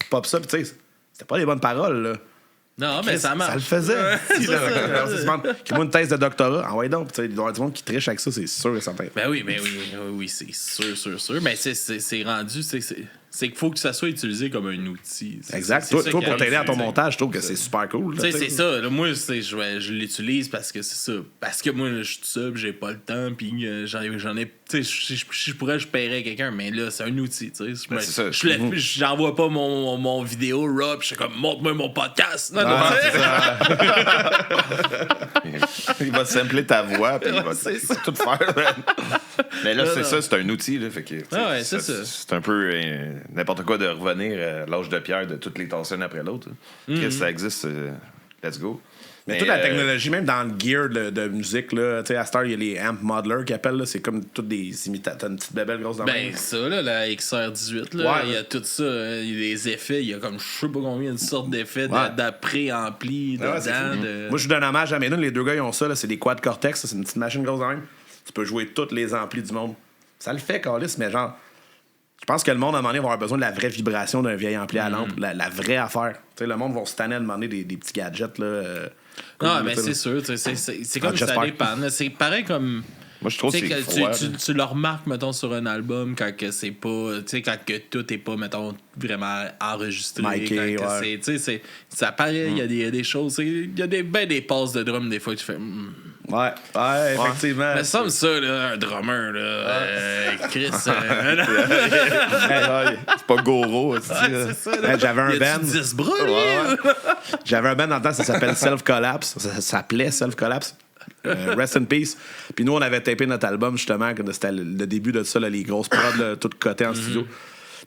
pop ça, puis tu sais, c'était pas les bonnes paroles, là. Non, mais ça marche. Ça le faisait. Crée-moi une thèse de doctorat. Ah ouais, donc, il doit y avoir du monde qui triche avec ça, c'est sûr et certain. Ben oui, c'est sûr. Mais c'est rendu, c'est qu'il faut que ça soit utilisé comme un outil. Exact. Toi, pour t'aider à ton montage, je trouve que c'est super cool. C'est ça. Là, moi, je l'utilise parce que c'est ça. Parce que moi, je suis tout seul, j'ai pas le temps, puis j'en ai. Tu sais, je pourrais, je paierais quelqu'un, mais là, c'est un outil. Tu sais, j'envoie pas mon vidéo raw, puis je suis comme, montre-moi mon podcast. Non, il va sampler ta voix, puis il va tout faire. Mais là, c'est ça, c'est un outil. Là, fait que, c'est un peu n'importe quoi de revenir à l'âge de pierre de toutes les tasses une après l'autre. Qu'est-ce que ça existe? let's go. Mais toute la technologie, même dans le gear de musique, là, à Star, il y a les amp modelers qui appellent, là, c'est comme toutes des imitateurs, une petite bébelle grosse dans la main. Ça, là, la XR18, là, il y a tout ça, il y a des effets, il y a comme je sais pas combien de sortes d'effets d'après-ampli dedans. Moi, je vous donne hommage à Maynard, les deux gars, ils ont ça, là, c'est des quad Cortex, c'est une petite machine grosse dans la main. Tu peux jouer tous les amplis du monde. Ça le fait, Carlis, mais genre, je pense que le monde, à un moment donné, va avoir besoin de la vraie vibration d'un vieil ampli à lampe, la vraie affaire. T'sais, le monde va se tanner à demander des petits gadgets, là. Non, mais c'est sûr, c'est comme ça dépend. C'est pareil comme. Moi, je trouve que c'est froid, tu le remarques, mettons, sur un album quand que c'est pas. Tu sais, quand que tout est pas, mettons, vraiment enregistré. Miké, ça paraît, il y a des choses. Il y a des passes de drum, des fois, que tu fais. Ouais, effectivement. Mais ça me ça, là, un drummer, là. Chris. c'est pas Goro, c'est ça. J'avais un band. 10 bras, J'avais un band dans le temps, ça s'appelle Self Collapse. Ça s'appelait Self Collapse. Rest in Peace. Puis nous, on avait tapé notre album, justement, quand c'était le début de ça, là, les grosses prods, là, toutes cotées en studio.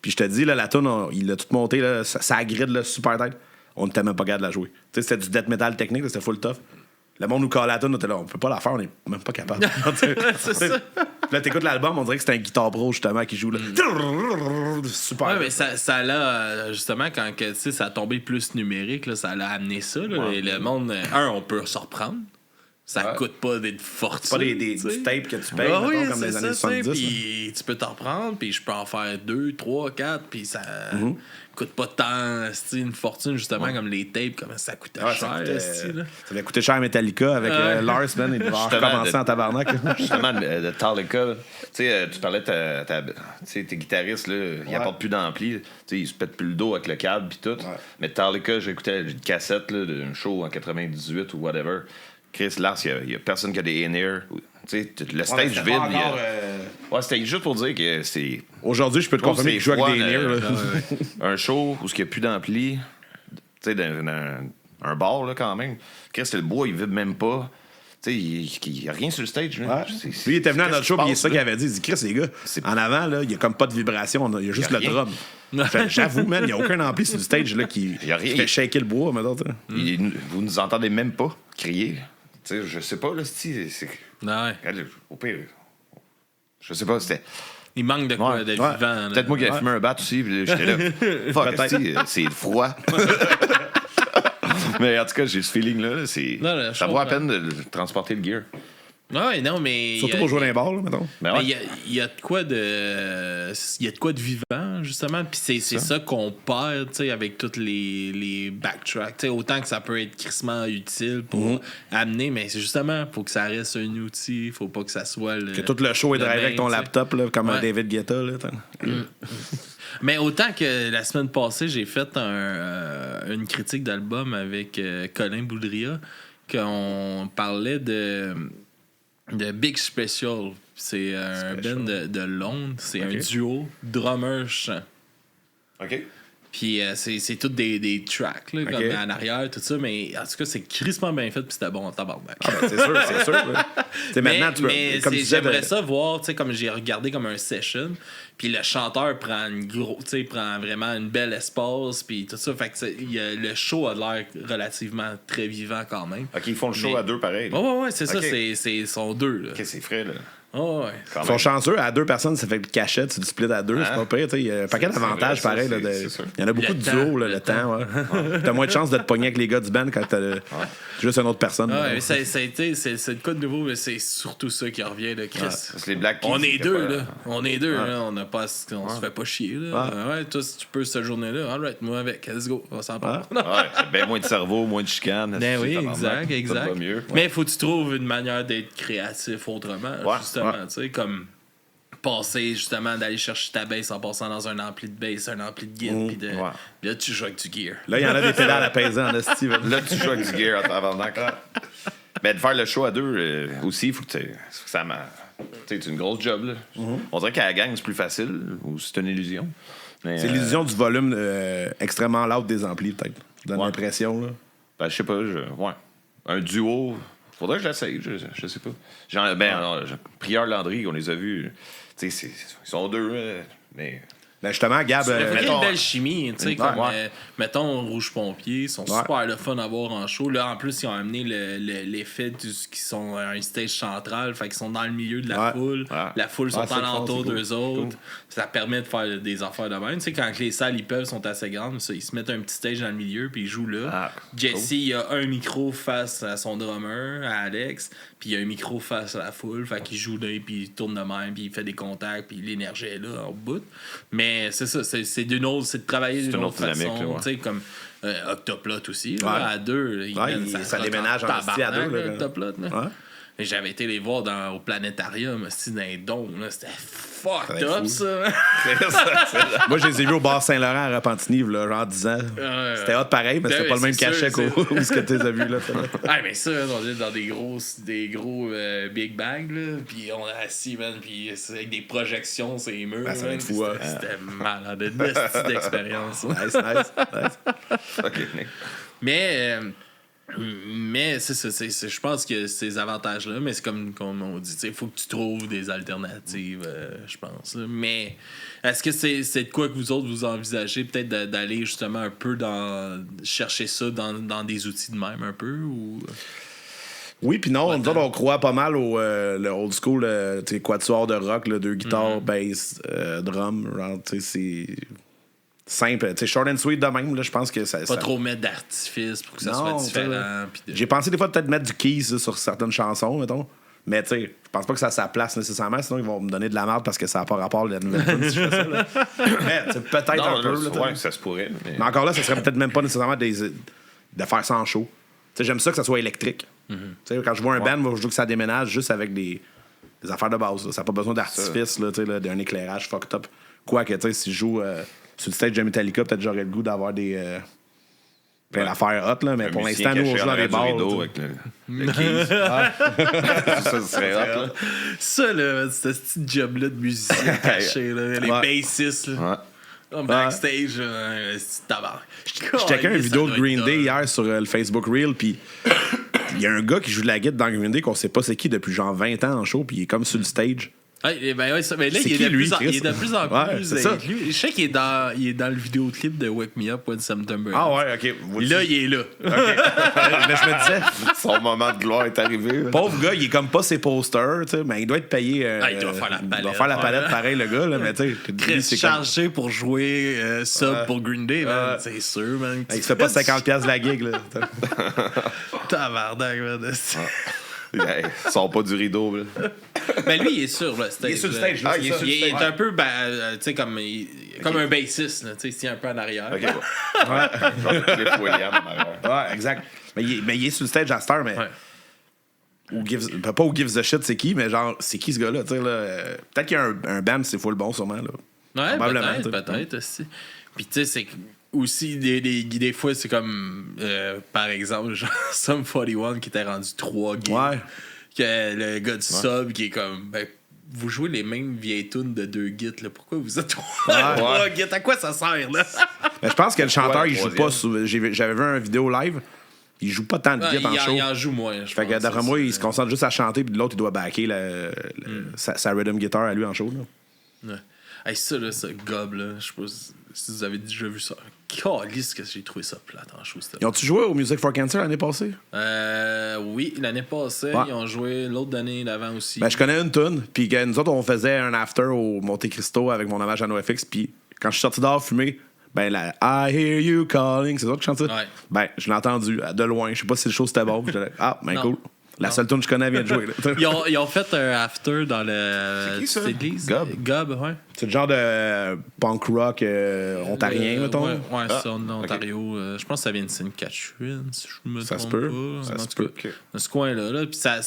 Puis je te dis, là, la tune, il a tout monté, là, ça grid, là, super tête. On n'était même pas capable de la jouer. Tu sais, c'était du death metal technique, là, c'était full tough. Le monde nous colle la tune, on était là, on peut pas la faire, on est même pas capable. C'est ça. Là, t'écoutes l'album, on dirait que c'est un guitar pro, justement, qui joue là. Super. Ouais, mais ça l'a, justement, quand ça a tombé plus numérique, là, ça l'a amené ça. Là, et le monde, on peut se reprendre. Ça coûte pas des fortunes. Pas du tape que tu payes, mettons, comme les années 70. Puis tu peux t'en reprendre, puis je peux en faire 2, 3, 4, puis ça coûte pas tant une fortune, justement, comme les tapes, comment ça coûtait cher. Ça avait coûté cher à Metallica avec Lars, man, il devait recommencer en tabarnak. Justement, de Metallica, tu parlais tes guitaristes, là, ils apportent plus d'ampli, ils se pètent plus le dos avec le câble, puis tout. Mais Metallica, j'écoutais une cassette d'un show en 98 ou whatever. Chris, Lars, il y a personne qui a des in-ear. Le stage vide. C'était juste pour dire que c'est. Aujourd'hui, je peux te confirmer qu'il joue avec des in-ear. Un show où il n'y a plus d'ampli, un bar, là, quand même. Chris, le bois, il vibre même pas. Il n'y a rien sur le stage. Là. Lui, il était venu à notre show, et c'est ça qu'il avait dit. Il dit, Chris, les gars, en avant, il n'y a comme pas de vibration, il y a juste le drum. J'avoue, man, il n'y a aucun ampli sur le stage là, qui fait shaker le bois. Vous nous entendez même pas crier. Je sais pas, là, c'est. Au pire, je sais pas, c'était. Il manque de quoi, de vivant. Peut-être moi qui ai fumé un bat aussi, puis j'étais là. Fuck, c'est froid. Mais en tout cas, j'ai ce feeling-là. Ça vaut la peine de transporter le gear. Ouais, non, mais. Surtout pour jouer dans les bars, là, mettons. Il y a de quoi de. Il y a de quoi de vivant, justement. Puis c'est ça qu'on perd, tu sais, avec tous les backtracks. Tu sais, autant que ça peut être crissement utile pour amener, mais c'est justement, faut que ça reste un outil. Faut pas que ça soit le. Que tout le show est drivé avec ton laptop, là, comme un David Guetta, là. Mais autant que la semaine passée, j'ai fait une critique d'album avec Colin Boudria, qu'on parlait de Big Special. C'est un band de Londres. C'est un duo drummer-chant. OK. Puis c'est tous des tracks, là, comme en arrière, tout ça. Mais en tout cas, c'est crissement bien fait, puis c'était bon en tabarnak. Ah, ben, c'est sûr. Maintenant, mais j'aimerais ça voir, tu sais, comme j'ai regardé comme un session, puis le chanteur prend prend vraiment une belle espace, puis tout ça. Fait que le show a l'air relativement très vivant quand même. OK, ils font le show à deux pareil. Ouais, c'est ça, ils sont deux. Là. OK, c'est frais, là. Oh, ouais. Ils sont chanceux, à deux personnes, ça fait le cachette, tu split à deux, c'est pas pire. Il y a un paquet d'avantages pareil. Il y en a beaucoup de duos, le temps. T'as moins de chances de te pogner avec les gars du band quand t'as juste une autre personne. C'est le cas de nouveau, mais c'est surtout ça qui revient, là, Chris. Les Black Keys, on est deux, là. On est deux, là. On se fait pas chier, là. Ouais, toi, si tu peux cette journée-là, alright, moi avec, let's go, on s'en parle. Ben moins de cerveau, moins de chicane. Ben oui, exact. Mais faut que tu trouves une manière d'être créatif autrement, justement. Tu sais, comme passer justement d'aller chercher ta bass en passant dans un ampli de bass, un ampli de guide, puis là tu joues avec du gear. Là, il y en a des pédales à peser en esti. Là, tu joues avec du gear avant mais de faire le show à deux aussi, il faut que ça c'est une grosse job. Là. On dirait qu'à la gang, c'est plus facile, ou c'est une illusion. Mais, c'est l'illusion du volume extrêmement loud des amplis, peut-être. Ça donne l'impression. Là. Ben, je sais pas. Un duo. Faudrait que je l'essaye, je sais pas. Prieur Landry, on les a vus. Ils sont deux, mais Ben justement, Gab. Il y a une belle chimie, tu sais, comme, ouais. mettons, Rouge Pompier, ils sont super le fun à voir en show. Là, en plus, ils ont amené l'effet qui sont à un stage central, fait qu'ils sont dans le milieu de la foule. Ouais. La foule sont alentour d'eux autres. Cool. Ça permet de faire des affaires de même. Tu sais, quand les salles, ils peuvent, sont assez grandes, ça, ils se mettent un petit stage dans le milieu, puis ils jouent là. Jesse, il a un micro face à son drummer, à Alex, puis il y a un micro face à la foule, fait qu'il joue là, puis il tourne de même, puis il fait des contacts, puis l'énergie est là, en bout. Mais c'est ça, c'est de travailler d'une autre façon. Tu sais, comme Octoplot aussi, là, à deux. Ça déménage en style à deux. Octoplot, là. Et j'avais été les voir au planétarium, aussi, dans les dômes. C'était fucked up, ça. Moi, je les ai vus au bar Saint-Laurent à Repentigny, là, genre 10 ans. C'était hot pareil, mais c'était pas le même cachet qu'au ce que tu les as vus. Là, mais ça, on est dans des gros big bags, là. Puis on est assis, man, puis c'est avec des projections sur les murs. Ça va être fou, C'était malade. D'expérience. Nice. Mais c'est ça, je pense que ces avantages-là, mais c'est comme on dit, il faut que tu trouves des alternatives, je pense. Là. Mais est-ce que c'est de quoi que vous autres vous envisagez peut-être d'aller justement un peu chercher ça dans des outils de même un peu ou... Oui, puis non, nous autres, on croit pas mal au le old school, quatuor de rock, là, 2 guitares, bass, drum, genre, c'est simple, short and sweet de même, là, je pense que ça... Pas trop mettre d'artifice pour que ça soit différent. J'ai pensé des fois peut-être mettre du keys sur certaines chansons, mettons, mais tu sais, je pense pas que ça a sa place nécessairement, sinon ils vont me donner de la merde parce que ça n'a pas rapport à la nouvelle tune si je fais ça, là. Mais peut-être un peu, là, ça se pourrait. Mais encore là, ça serait peut-être même pas nécessairement de faire ça en show. T'sais, j'aime ça que ça soit électrique. Quand je vois un band, moi, je veux que ça déménage juste avec des affaires de base. Là. Ça n'a pas besoin d'artifice, d'un éclairage fucked up. Quoique, si je joue sur le stage de Metallica, peut-être j'aurais le goût d'avoir plein d'affaires hot, là, mais pour l'instant, nous, on joue dans des bars. Avec le keys. Ça serait hot. Là. Ça, là, c'est ce petit job-là de musicien caché, là, les bassistes. Là. Backstage, c'est tabac. Je checkais une vidéo de Green Day hier sur le Facebook Reel, puis il y a un gars qui joue de la guitare dans Green Day qu'on sait pas c'est qui depuis genre 20 ans en show, puis il est comme sur le stage. Mais là, il est de plus en plus inclus. Je sais qu'il est dans le vidéoclip de Wake Me Up When September. Ah ouais, ok. Là, il est là. Mais je me disais, son moment de gloire est arrivé. Pauvre gars, il est comme pas ses posters, mais il doit être payé. Il doit faire la palette. Il doit faire la palette pareil, le gars, là, mais tu sais. C'est chargé pour jouer ça pour Green Day, man. C'est sûr, man. Il se fait pas 50$ la gig, là. Tabarnak, man. Ils sort pas du rideau, là. Mais lui, il est sur le stage. Il est sur le stage, il est un peu, tu sais, comme un bassiste, tu sais, il est un peu en arrière. OK. Ouais, exact. Mais il est sur le stage à cette heure, mais... Pas who gives a shit, c'est qui, mais genre, c'est qui ce gars-là, tu sais, là. Peut-être qu'il y a un band, c'est full bon, sûrement, là. Ouais, peut-être aussi. Puis, tu sais, c'est aussi, des fois, c'est comme, par exemple, genre, Sum 41 qui était rendu 3 gigs. Ouais. Que le gars du sub qui est comme, vous jouez les mêmes vieilles tunes de 2 gits, là. Pourquoi vous êtes 3 gits? À quoi ça sert, là? Mais je pense que le chanteur, il joue pas. J'avais vu un vidéo live. Il joue pas tant de gits en show. Il en joue moins, je pense. Fait que d'après moi, il se concentre juste à chanter, puis l'autre, il doit backer sa rhythm guitar à lui en show, là. Ouais. Hey, ça, là, ce gob, là, je sais pas si vous avez déjà vu ça. Calisse que j'ai trouvé ça plate en show. Ils ont-tu joué au Music for Cancer l'année passée? Oui, l'année passée. Ils ont joué l'autre année d'avant aussi. Ben, je connais une tune, puis nous autres, on faisait un after au Monte Cristo avec mon hommage à NoFX, puis quand je suis sorti dehors fumer, ben, la I hear you calling, c'est ça qui chante ça? Ouais. Ben, je l'ai entendu de loin. Je sais pas si le show c'était bon. Cool. La seule tune que je connais vient de jouer. Ils ont fait un after dans cette église. Gob, ouais. C'est le genre de punk rock ontarien, mettons. Ouais, c'est en Ontario. Je pense que ça vient de Sainte-Catherine, si je me trompe pas. Ça se peut. Dans ce coin-là. Là. Puis ça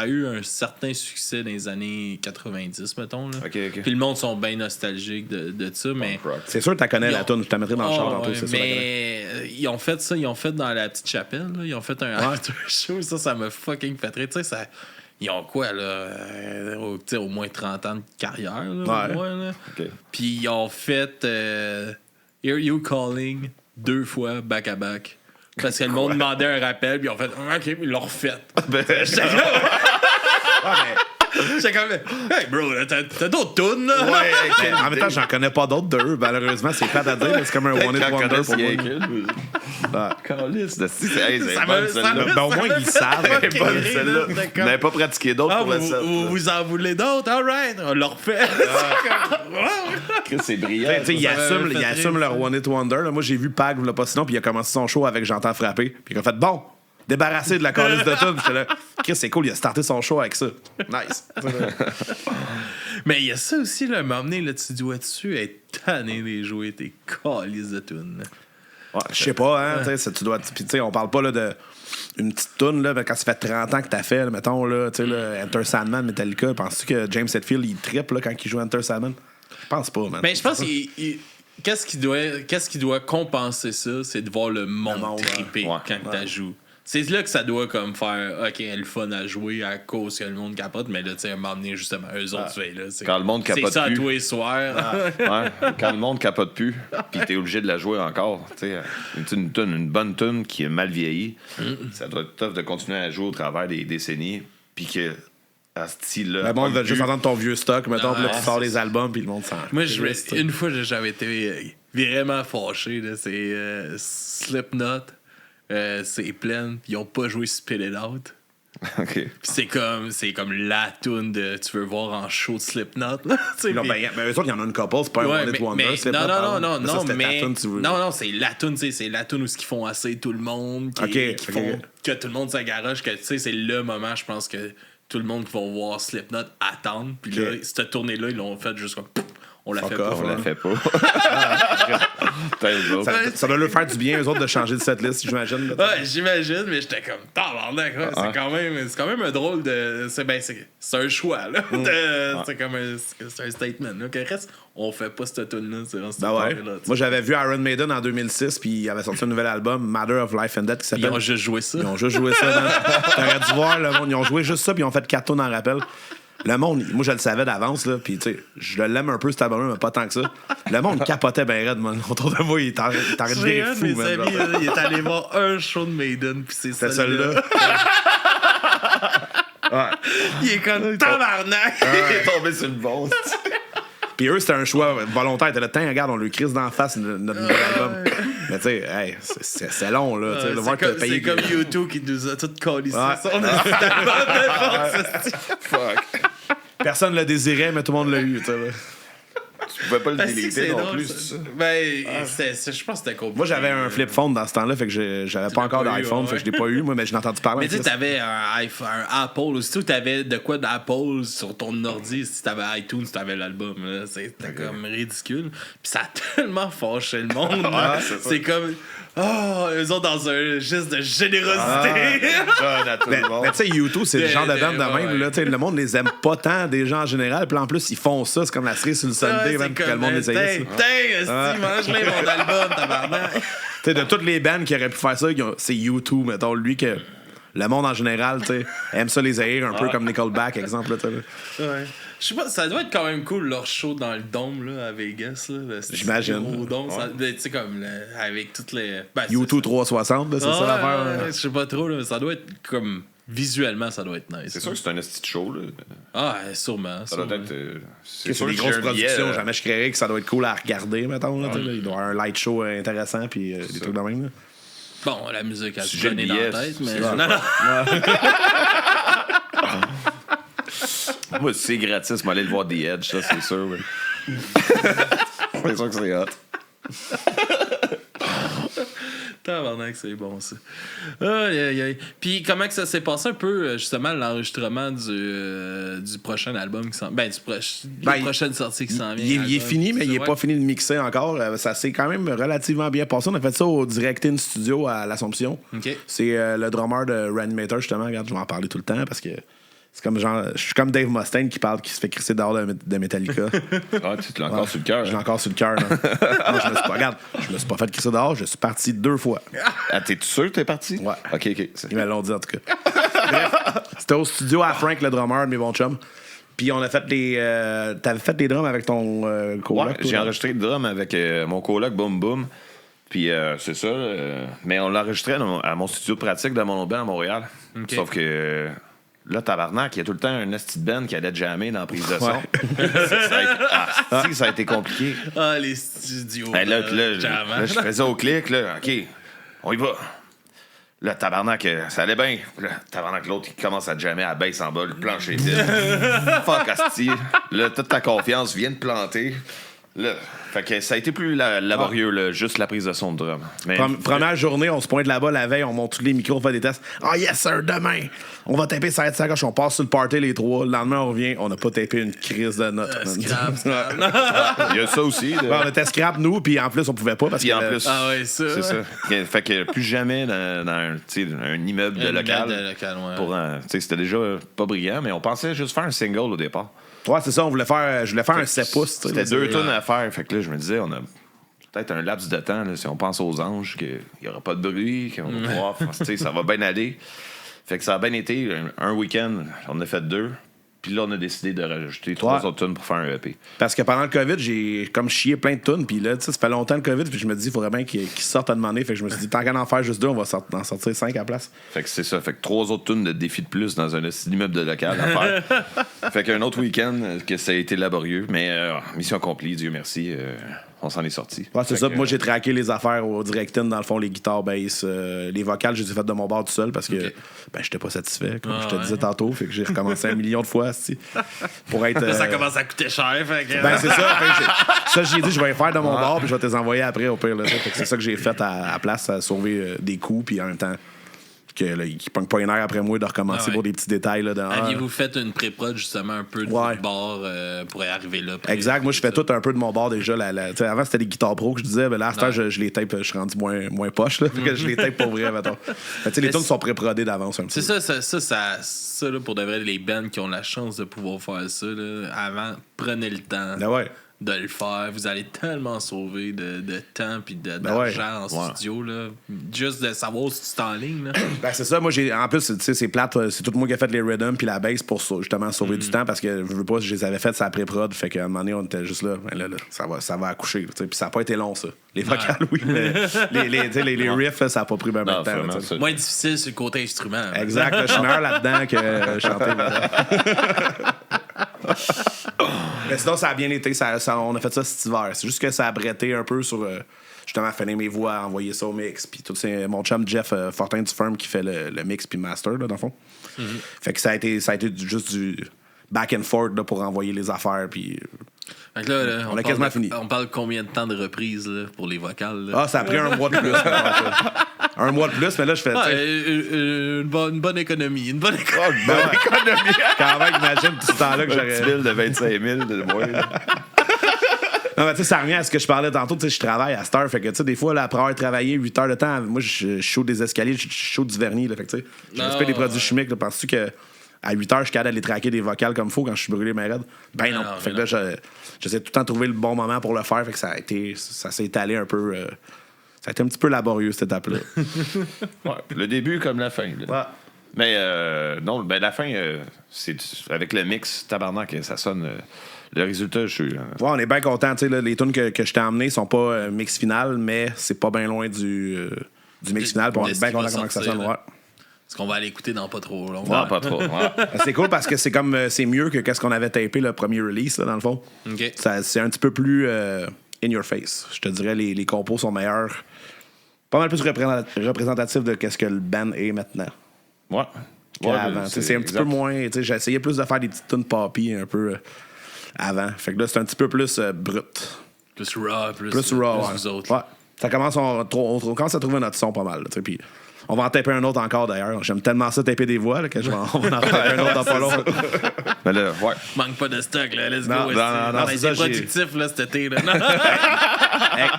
a eu un certain succès dans les années 90, mettons. Là. Okay. Puis le monde sont bien nostalgiques de ça. Mais c'est sûr que tu connais la tune, je te mettrai dans le char tantôt. C'est mais ils ont fait ça, ils ont fait dans la petite chapelle. Là. Ils ont fait un after show. Ça m'a fucking fait rire. Tu sais, ça. Ils ont quoi, là? Au moins 30 ans de carrière, là, au moins, là. Okay. Puis ils ont fait Hear You Calling 2 fois back-à-back. Parce que le monde demandait un rappel, puis ils ont fait OK, puis ils l'ont refait. J'étais comme, hey bro, là, t'as d'autres tunes, là. Ouais, en même temps, j'en connais pas d'autres d'eux. Malheureusement, c'est pas à dire. C'est comme un One Hit Wonder pour moi. Calice de Au moins, ils savent. Celle-là. Vous n'avez pas pratiqué d'autres pour la scène. Vous en voulez d'autres? All right, on leur fait. C'est brillant. Il assume leur One Hit Wonder. Là. Moi, j'ai vu Pag, là, pas sinon, puis il a commencé son show avec J'entends frapper. Puis il a fait bon, débarrassé de la calice de tout. J'étais là, Chris, c'est cool, il a starté son show avec ça. Nice. Mais il y a ça aussi, là, m'emmener, là, tu dois dessus être tanné de jouer tes calices de tunes. Ouais, je sais pas, hein. Tu dois. Puis, tu sais, on parle pas là, de. Une petite toune, là, quand ça fait 30 ans que t'as fait, là, mettons, là, tu sais, là, Enter Sandman, Metallica, penses-tu que James Hetfield, il trippe là, quand il joue Enter Sandman? Je pense pas, man. Mais je pense qu'il. Qu'est-ce qui doit compenser ça, c'est de voir le monde tripper quand tu joues. C'est là que ça doit comme faire OK, le fun à jouer à cause que le monde capote, mais là, tu sais, m'emmener justement eux autres. Là, quand le monde capote plus. C'est ça à tous les soirs. Quand le monde capote plus, puis t'es obligé de la jouer encore. Une bonne tune qui est mal vieillie, ça doit être tough de continuer à jouer au travers des décennies, puis que. À ce style-là. Le monde veut juste entendre ton vieux stock, mettons, puis là, tu sors les albums, puis le monde s'en. Moi, une fois, j'avais été vraiment fâché. Là, c'est Slipknot. C'est plein. Ils ont pas joué Spit It Out. OK. C'est comme la toune de tu veux voir en show de Slipknot. Non, ben, eux autres, il y en a une couple, c'est pas un One Hit Wonder. Non, c'est la toune, c'est la toune où ils font assez tout le monde, qui font que tout le monde s'agaroche, que tu sais, c'est le moment, je pense que tout le monde qui va voir Slipknot attendre. Puis là, cette tournée-là, ils l'ont fait juste comme. On la fait pas. On la fait pas. Ça doit leur faire du bien, eux autres, de changer de setlist, j'imagine. Ouais, j'imagine, mais j'étais comme tabarnak. C'est quand même un drôle de. C'est un choix, là. C'est un statement. Là. Que reste, on fait pas cette tune-là. Moi, j'avais vu Iron Maiden en 2006, puis il avait sorti un nouvel album, Matter of Life and Death, qui s'appelle. Ils ont juste joué ça. T'aurais dû voir le monde. Ils ont joué juste ça, puis ils ont fait 4 tunes en rappel. Le monde, moi je le savais d'avance, là, puis tu sais, je l'aime un peu cet album, mais pas tant que ça. Le monde capotait bien raide, man. Autour de moi, il t'arrête de virer fou, man. Il est allé voir un show de Maiden, puis c'est celui-là. Il est comme tabarnak. Il est tombé sur le bon. Puis eux, c'était un choix volontaire. T'as le temps, regarde, on lui crise d'en face notre nouvel album. Mais tu sais, hey, c'est long, là. C'est comme U2 qui nous a tout collé ça. Fuck. Personne ne le désirait, mais tout le monde l'a eu, tu sais. Tu pouvais pas le déliter non drôle, plus. Je pense que c'était compliqué. Moi, j'avais un flip phone dans ce temps-là, fait que j'avais pas encore d'iPhone, fait que je l'ai pas eu, moi, mais je l'ai entendu parler. Mais tu sais, t'avais un Apple aussi, ou t'avais de quoi d'Apple sur ton ordi, si t'avais iTunes, t'avais l'album. C'était comme ridicule. Puis ça a tellement fâché le monde. C'est comme. Eux autres dans un geste de générosité. Mais tu sais, U2, c'est le genre de band de même. Là, le monde les aime pas tant, des gens en général. Puis en plus, ils font ça. C'est comme la cerise sur le Sunday, même, que le monde les aime. Mange-les mon album, tabarnak. Tu sais, de toutes les bands qui auraient pu faire ça, c'est U2, mettons, lui que. Le monde en général, tu sais, aime ça les haïr, un peu comme Nickelback, exemple. Ouais. Je sais pas, ça doit être quand même cool leur show dans le dôme là, à Vegas. Là, j'imagine. Tu sais, comme avec toutes les. U2 360, c'est ça l'affaire. Je sais pas trop, là, mais ça doit être comme. Visuellement, ça doit être nice. C'est sûr que c'est un esti de show. Là. Sûrement. Ça doit être. C'est des grosses productions. Jamais je créerais que ça doit être cool à regarder, mettons. Là, il doit y avoir un light show intéressant, puis des trucs de même. Là. Bon, la musique a se donné dans la tête, mais. Non. Moi, si c'est gratis, m'aller le voir The Edge, ça, c'est sûr. Ouais. C'est sûr que c'est hot. Tabarnak, c'est bon, ça. Aïe. Puis, comment que ça s'est passé un peu, justement, l'enregistrement du prochain album qui s'en... la prochaine sortie qui s'en vient? Il est fini, mais il n'est pas fini de mixer encore. Ça s'est quand même relativement bien passé. On a fait ça au Direct-In Studio à l'Assomption. Okay. C'est le drummer de Reanimator, justement. Regarde, je vais en parler tout le temps parce que c'est comme genre... Je suis comme Dave Mustaine qui se fait crisser dehors de Metallica. Tu l'as encore sur le cœur. Je l'ai encore sur le cœur. Je me suis pas fait crisser dehors. Je suis parti 2 fois. T'es sûr que t'es parti? Ouais. OK. Ils me l'ont dit, en tout cas. Bref, c'était au studio à Frank, le drummer de mes bons chums. Puis on a fait des... T'avais fait des drums avec ton coloc? Ouais, j'ai enregistré des drums avec mon coloc Boom Boom. Puis c'est ça. Mais on l'enregistrait à mon studio pratique de Montauban à Montréal. Okay. Sauf que... Là, tabarnak, il y a tout le temps un esti de band qui allait jammer dans la prise de son. Ça a été compliqué. Ah, les studios. Ben là, je faisais au clic, là, OK, on y va. Là, tabarnak, ça allait bien. Là, tabarnak, l'autre, il commence à jammer à la baisse en bas, le plancher vide. Fuck, asti. Là, toute ta confiance vient de planter. Là, fait que ça a été plus laborieux, là, juste la prise de son de drum. Mais, première journée, on se pointe là-bas la veille, on monte tous les micros, on fait des tests. Ah, yes, sir, demain, on va taper ça quand on passe sur le party les trois. Le lendemain, on revient, on n'a pas tapé une crise de notes. Scrap. il y a ça aussi. On était scrap, nous, puis en plus, on pouvait pas. Parce puis en plus, ah ouais, ça. C'est ça. Fait que plus jamais dans un immeuble de local. C'était déjà pas brillant, mais on pensait juste faire un single au départ. Ouais, c'est ça, je voulais faire un 7 pouces. C'était 2 tonnes à faire. Fait que là, je me disais, on a peut-être un laps de temps, là, si on pense aux anges, qu'il n'y aura pas de bruit, qu'on va pouvoir, ça va bien aller. Fait que ça a bien été. Un week-end, on a fait 2. Puis là, on a décidé de rajouter 3 autres tunes pour faire un EP. Parce que pendant le COVID, j'ai comme chié plein de tunes. Puis là, tu sais, ça fait longtemps le COVID. Puis je me dis, il faudrait bien qu'ils sortent à demander. Fait que je me suis dit, tant qu'à en faire juste 2, on va en sortir 5 à la place. Fait que c'est ça. Fait que 3 autres tunes de défi de plus dans un immeuble de local à faire. Fait qu'un autre week-end, que ça a été laborieux. Mais mission accomplie, Dieu merci. On s'en est sorti. Ouais, c'est ça. Moi, j'ai traqué les affaires au direct-in, dans le fond, les guitares, bass, les vocales, je les ai faites de mon bord tout seul parce que j'étais pas satisfait, comme je te disais tantôt. Fait que j'ai recommencé 1 million de fois, pour être. Ça commence à coûter cher. Fait que... Ben, c'est ça. Ça, j'ai dit, je vais les faire de mon bord, puis je vais te les envoyer après, au pire. Là, fait que c'est ça que j'ai fait à place, à sauver des coûts, puis en même temps. Qu'ils ne pognent pas une heure après moi de recommencer pour des petits détails. Là, aviez-vous fait une pré-prod justement un peu de votre bord pour arriver là? Exact. Moi, je fais tout un peu de mon bord déjà. Avant, c'était des guitares pro que je disais. Mais là, à cette heure, je les tape. Je suis rendu moins poche. Là, que je les tape pour vrai. Les tunes sont pré-prodées d'avance un peu. C'est ça là, pour de vrai, les bands qui ont la chance de pouvoir faire ça, là, avant, prenez le temps. De le faire, vous allez tellement sauver de temps et d'argent en studio. Là. Juste de savoir si tu es en ligne. Là. Ben, c'est ça. Moi, en plus, c'est plate. C'est tout moi qui a fait les rhythms puis la bass pour justement sauver du temps parce que je veux pas, je les avais fait ça pré-prod. Fait qu'à un moment donné, on était juste là. Ben là ça va accoucher. Puis ça n'a pas été long, ça. Les vocales, oui, mais les riffs, là, ça n'a pas pris bien de temps. Là, moins difficile sur le côté instrument. Exact. Je suis meilleur là-dedans que chanter. Mais sinon, ça a bien été. On a fait ça cet hiver. C'est juste que ça a bretté un peu sur justement finir mes voix, envoyer ça au mix. Puis tout, c'est mon chum Jeff Fortin du Firm qui fait le mix puis master, là, dans le fond. Fait que ça a été juste du back and forth là, pour envoyer les affaires. Puis. Donc là, on a quasiment fini. On parle combien de temps de reprise là, pour les vocales? Là? Ah, ça a pris 1 mois de plus. Un mois de plus, mais là, je fais. Une bonne économie. Une bonne économie. Quand même, imagine tout ce temps-là que j'aurais. Un petit bill de 25 000 de moins. Non, mais tu sais, ça revient à ce que je parlais tantôt. Tu sais, je travaille à cette heure. Fait que, tu sais, des fois, là, après avoir travaillé 8 heures de temps, moi, je chaud des escaliers, je chaud du vernis. Là, fait que, tu sais, je respecte des produits chimiques. Penses-tu que à 8 heures, je suis capable d'aller traquer des vocales comme il faut quand je suis brûlé mes raides? Ben non. Fait que là, j'essaie tout le temps de trouver le bon moment pour le faire. Fait que ça s'est étalé un peu. Ça a été un petit peu laborieux, cette étape-là. Le début comme la fin. Ouais. Mais non, la fin, c'est avec le mix, tabarnak, ça sonne. Le résultat, je suis. On est bien content. Les tunes que je t'ai emmenées sont pas mix final, mais c'est pas bien loin du mix final. On est bien content comment ça sonne. Est-ce qu'on va aller écouter dans pas trop long? Non, pas trop. C'est cool parce que c'est mieux que qu'est-ce qu'on avait tapé le premier release, là, dans le fond. Okay. C'est un petit peu plus in your face. Je te dirais, les compos sont meilleurs. Pas mal plus représentatif de qu'est-ce que le band est maintenant. Ouais. Avant. C'est un petit peu moins. J'ai essayé plus de faire des petites tunes poppy un peu avant. Fait que là, c'est un petit peu plus brut. Plus raw, plus raw. Plus autres. Ouais. Ça commence, on commence à trouver notre son pas mal. Puis on va en taper un autre encore d'ailleurs. J'aime tellement ça taper des voix là, que on va en taper un autre dans pas long. Mais là, manque pas de stock, là. Let's go. Non, c'est ça, productif là, cet été. Là.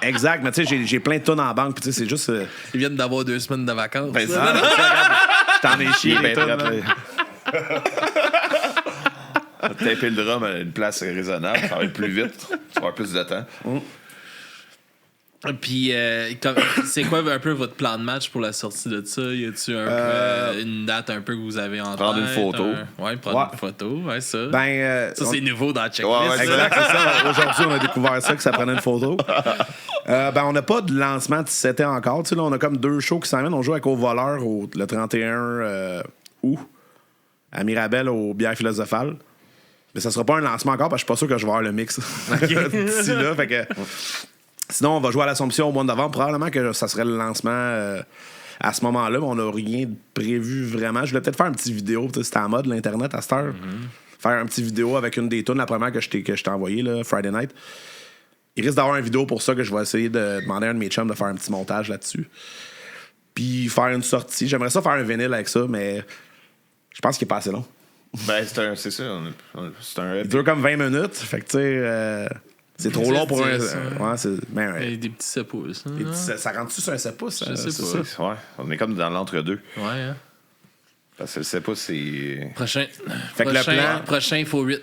Exact, mais tu sais, j'ai plein de tonnes en banque. Puis tu sais, c'est juste. Ils viennent d'avoir 2 semaines de vacances. Ben, je t'en ai chié. Taper le drum à une place raisonnable, ça va être plus vite, ça va avoir plus de temps. Puis, c'est quoi un peu votre plan de match pour la sortie de ça? Y a-tu une date un peu que vous avez en tête? Prendre une photo. Prendre une photo, ça. Ça, c'est nouveau dans la checklist. Exact, c'est ça. Aujourd'hui, on a découvert ça, que ça prenait une photo. On n'a pas de lancement de 17 ans encore. Là, on a comme 2 shows qui s'en viennent. On joue avec Au Voleur le 31 août. à Mirabel au Bière Philosophale. Mais ça sera pas un lancement encore parce que je suis pas sûr que je vais avoir le mix d'ici là. Fait que... Sinon, on va jouer à l'Assomption au mois de novembre. Probablement que ça serait le lancement à ce moment-là, mais on n'a rien prévu vraiment. Je voulais peut-être faire une petite vidéo. C'était en mode l'Internet à cette heure. Faire une petite vidéo avec une des tunes, la première que je t'ai envoyée, là, Friday Night. Il risque d'avoir une vidéo pour ça que je vais essayer de demander à un de mes chums de faire un petit montage là-dessus. Puis faire une sortie. J'aimerais ça faire un vinyle avec ça, mais je pense qu'il est pas assez long. Ben, c'est ça. C'est un... Il dure comme 20 minutes. Fait que, tu sais, c'est trop long pour un. Ouais, c'est. Ben, ouais. Des petits 7 pouces. Ça rentre-tu sur un 7 pouces? Je sais pas. Ça? Ouais, on est comme dans l'entre-deux. Ouais, hein. Parce que le 7 pouces, c'est. Prochain. Fait que le plan. Prochain, il faut 8.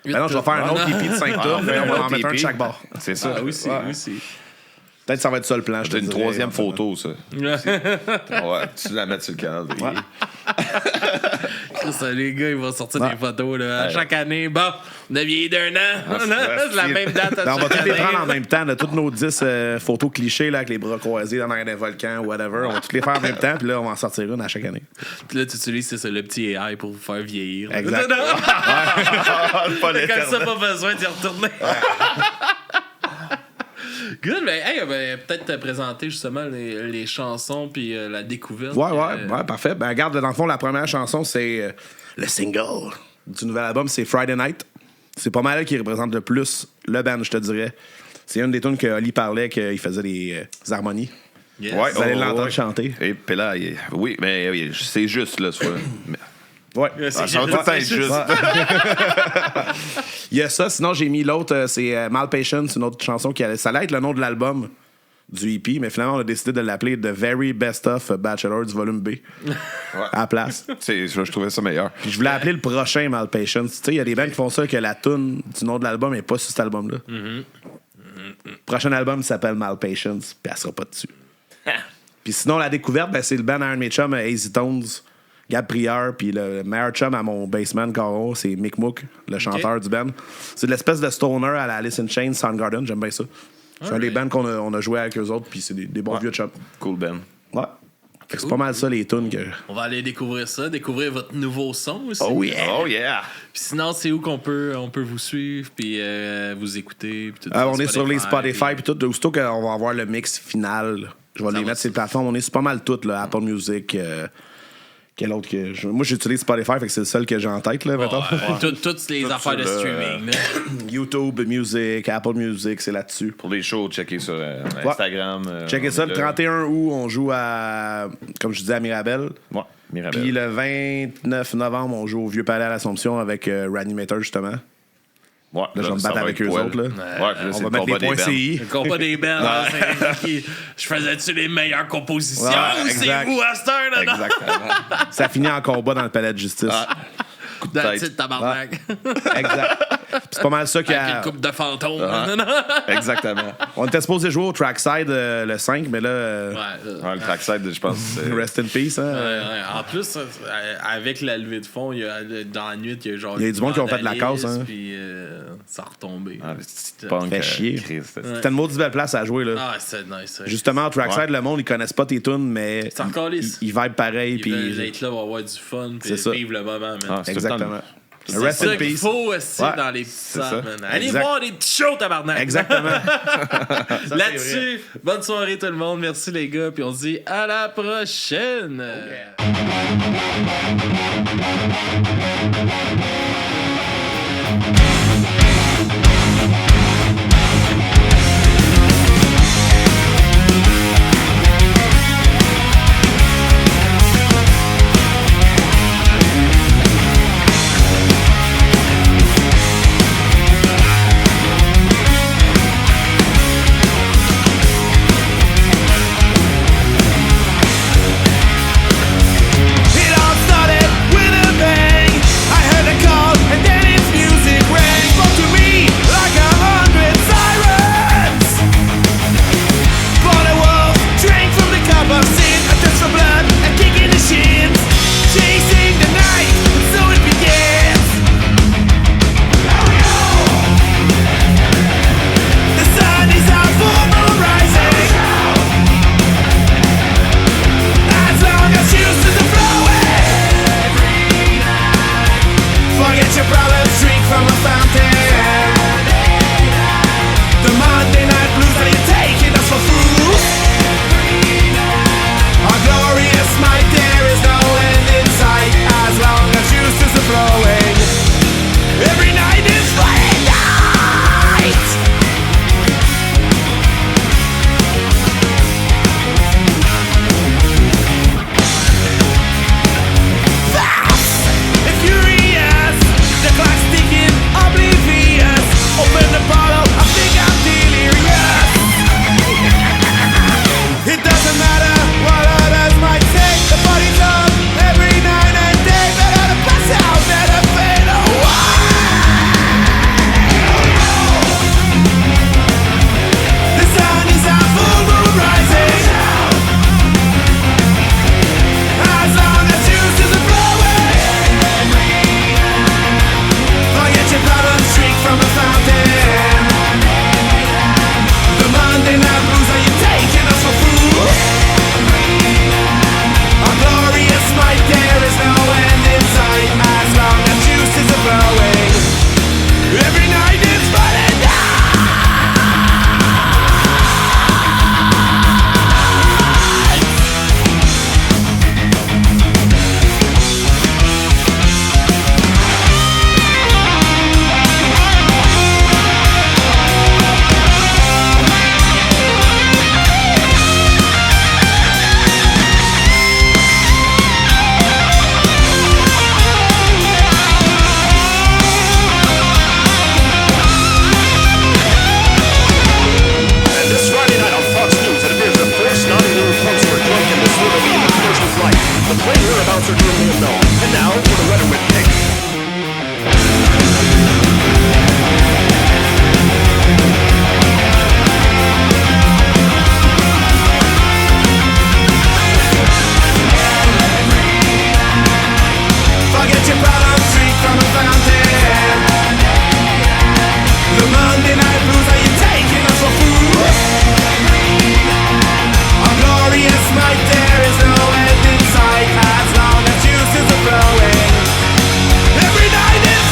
Ben non, je vais faire un autre EP de 5 tours, mais on va en mettre un de chaque bord. C'est ça. Ah, aussi. Peut-être que ça va être ça le plan. J'ai une troisième photo, ça. Ouais, tu la mets sur le canal. Ça, les gars, ils vont sortir des photos là, chaque année. Bon, on a vieilli d'1 an. C'est la même date. On va tous les prendre en même temps. Toutes nos 10 photos clichés là, avec les bras croisés dans l'air d'un volcan, whatever. On va toutes les faire en même temps. Puis là, on va en sortir une à chaque année. Puis là, tu utilises le petit AI pour vous faire vieillir. Exact. Pas comme ça, pas besoin d'y retourner. Good, ben, hey, peut-être te présenter justement les chansons puis la découverte. Ouais, parfait. Ben, regarde, dans le fond, la première chanson, c'est le single du nouvel album, c'est Friday Night. C'est pas mal qui représente le plus le band, je te dirais. C'est une des tunes que Oli parlait, qu'il faisait des harmonies. Yes. Ouais, vous allez l'entendre chanter. Et puis là, oui, mais c'est juste, là, soit. Ouais. Ça va tout le temps être juste. Il y a ça. Sinon, j'ai mis l'autre, c'est Malpatience, une autre chanson ça allait être le nom de l'album du EP, mais finalement, on a décidé de l'appeler The Very Best of Bachelors Volume B à la place. Je trouvais ça meilleur. Puis je voulais appeler le prochain Malpatience. Tu sais, il y a des bands qui font ça, que la tune du nom de l'album n'est pas sur cet album-là. Le prochain album s'appelle Malpatience, puis elle sera pas dessus. Puis sinon, la découverte, c'est le band à un de mes chums, Easy Tones. Gab Prieur, puis le meilleur chum à mon bassman, Caro, c'est Mick Mook, le chanteur du band. C'est de l'espèce de stoner à la Alice in Chains, Soundgarden, j'aime bien ça. C'est un des bands qu'on a joué avec eux autres, puis c'est des bons vieux chums. Cool band. Ouais. Cool. C'est pas mal ça, les tunes que... On va aller découvrir votre nouveau son aussi. Oh yeah! Oh yeah! Puis sinon, c'est où qu'on peut vous suivre, puis vous écouter, puis tout on est sur les Spotify, puis tout. Aussitôt qu'on va avoir le mix final, je vais les mettre sur les plateformes. On est sur pas mal toutes, là, Apple Music... Quel autre que moi j'utilise Spotify, fait que c'est le seul que j'ai en tête là maintenant. Toutes les affaires de streaming. YouTube Music, Apple Music, c'est là-dessus. Pour les shows, checker sur Instagram. Checker ça. Le 31 août, on joue à, comme je disais, à Mirabel. Ouais, Mirabel. Puis le 29 novembre, on joue au Vieux Palais à l'Assomption avec Reanimator justement. Ouais, là, je vais me battre avec eux autres. Là. Ouais, on va mettre les points CI. Le combat des bands. Je faisais-tu les meilleures compositions ou c'est vous à cette heure? Exactement. Ça finit en combat dans le palais de justice. Coup de tête. Tabarnak. Exact. C'est pas mal ça qu'il y a. Avec une coupe de fantômes. Exactement. On était supposé jouer au Trackside le 5, mais là. Le Trackside, je pense. Rest in peace. Hein? En plus, avec la levée de fond, dans la nuit, il y a genre. Il y a du monde qui ont fait de la casse. Hein? Puis ça a retombé. Fait chier. C'était une maudite belle place à jouer. Là. Ah, c'est nice. Justement, au Trackside, le monde, ils connaissent pas tes tunes, mais. Ils vibrent pareil. Ils veulent être là, avoir du fun, puis vivre le moment. Exactement. C'est ça qu'il faut aussi dans les petits salles. Allez voir des petits shows, tabarnak. Exactement. Là-dessus, bonne soirée tout le monde. Merci les gars. Puis on se dit à la prochaine. With a bang, I heard a call and then its music rang. Spoke to me whereabouts are truly unknown. And now for the letter with Nick. Forget your problems, drink from a fountain. The Monday night blues, are you taking us for food? A glorious night, there is no end in sight, as long as juices are flowing. Every night is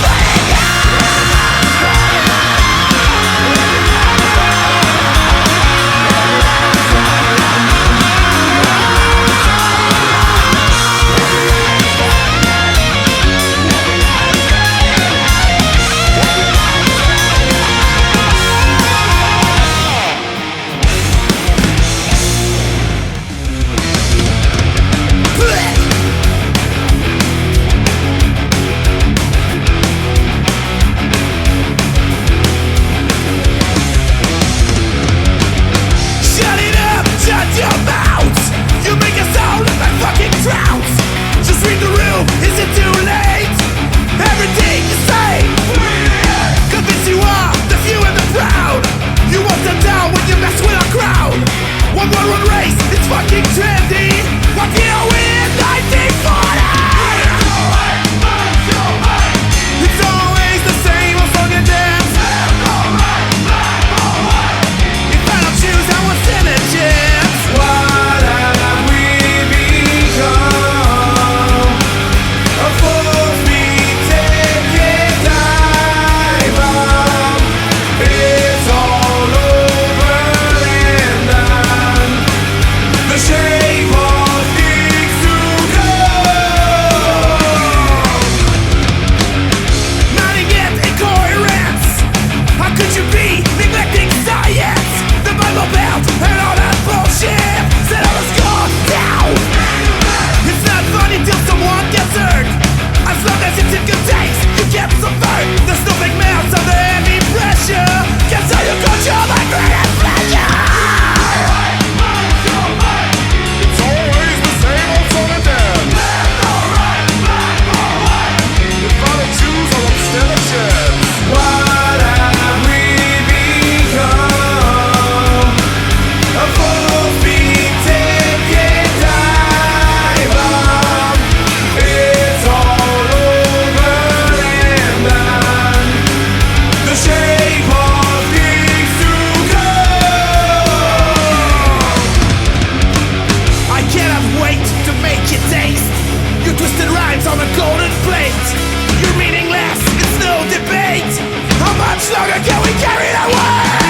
longer can we carry that weight?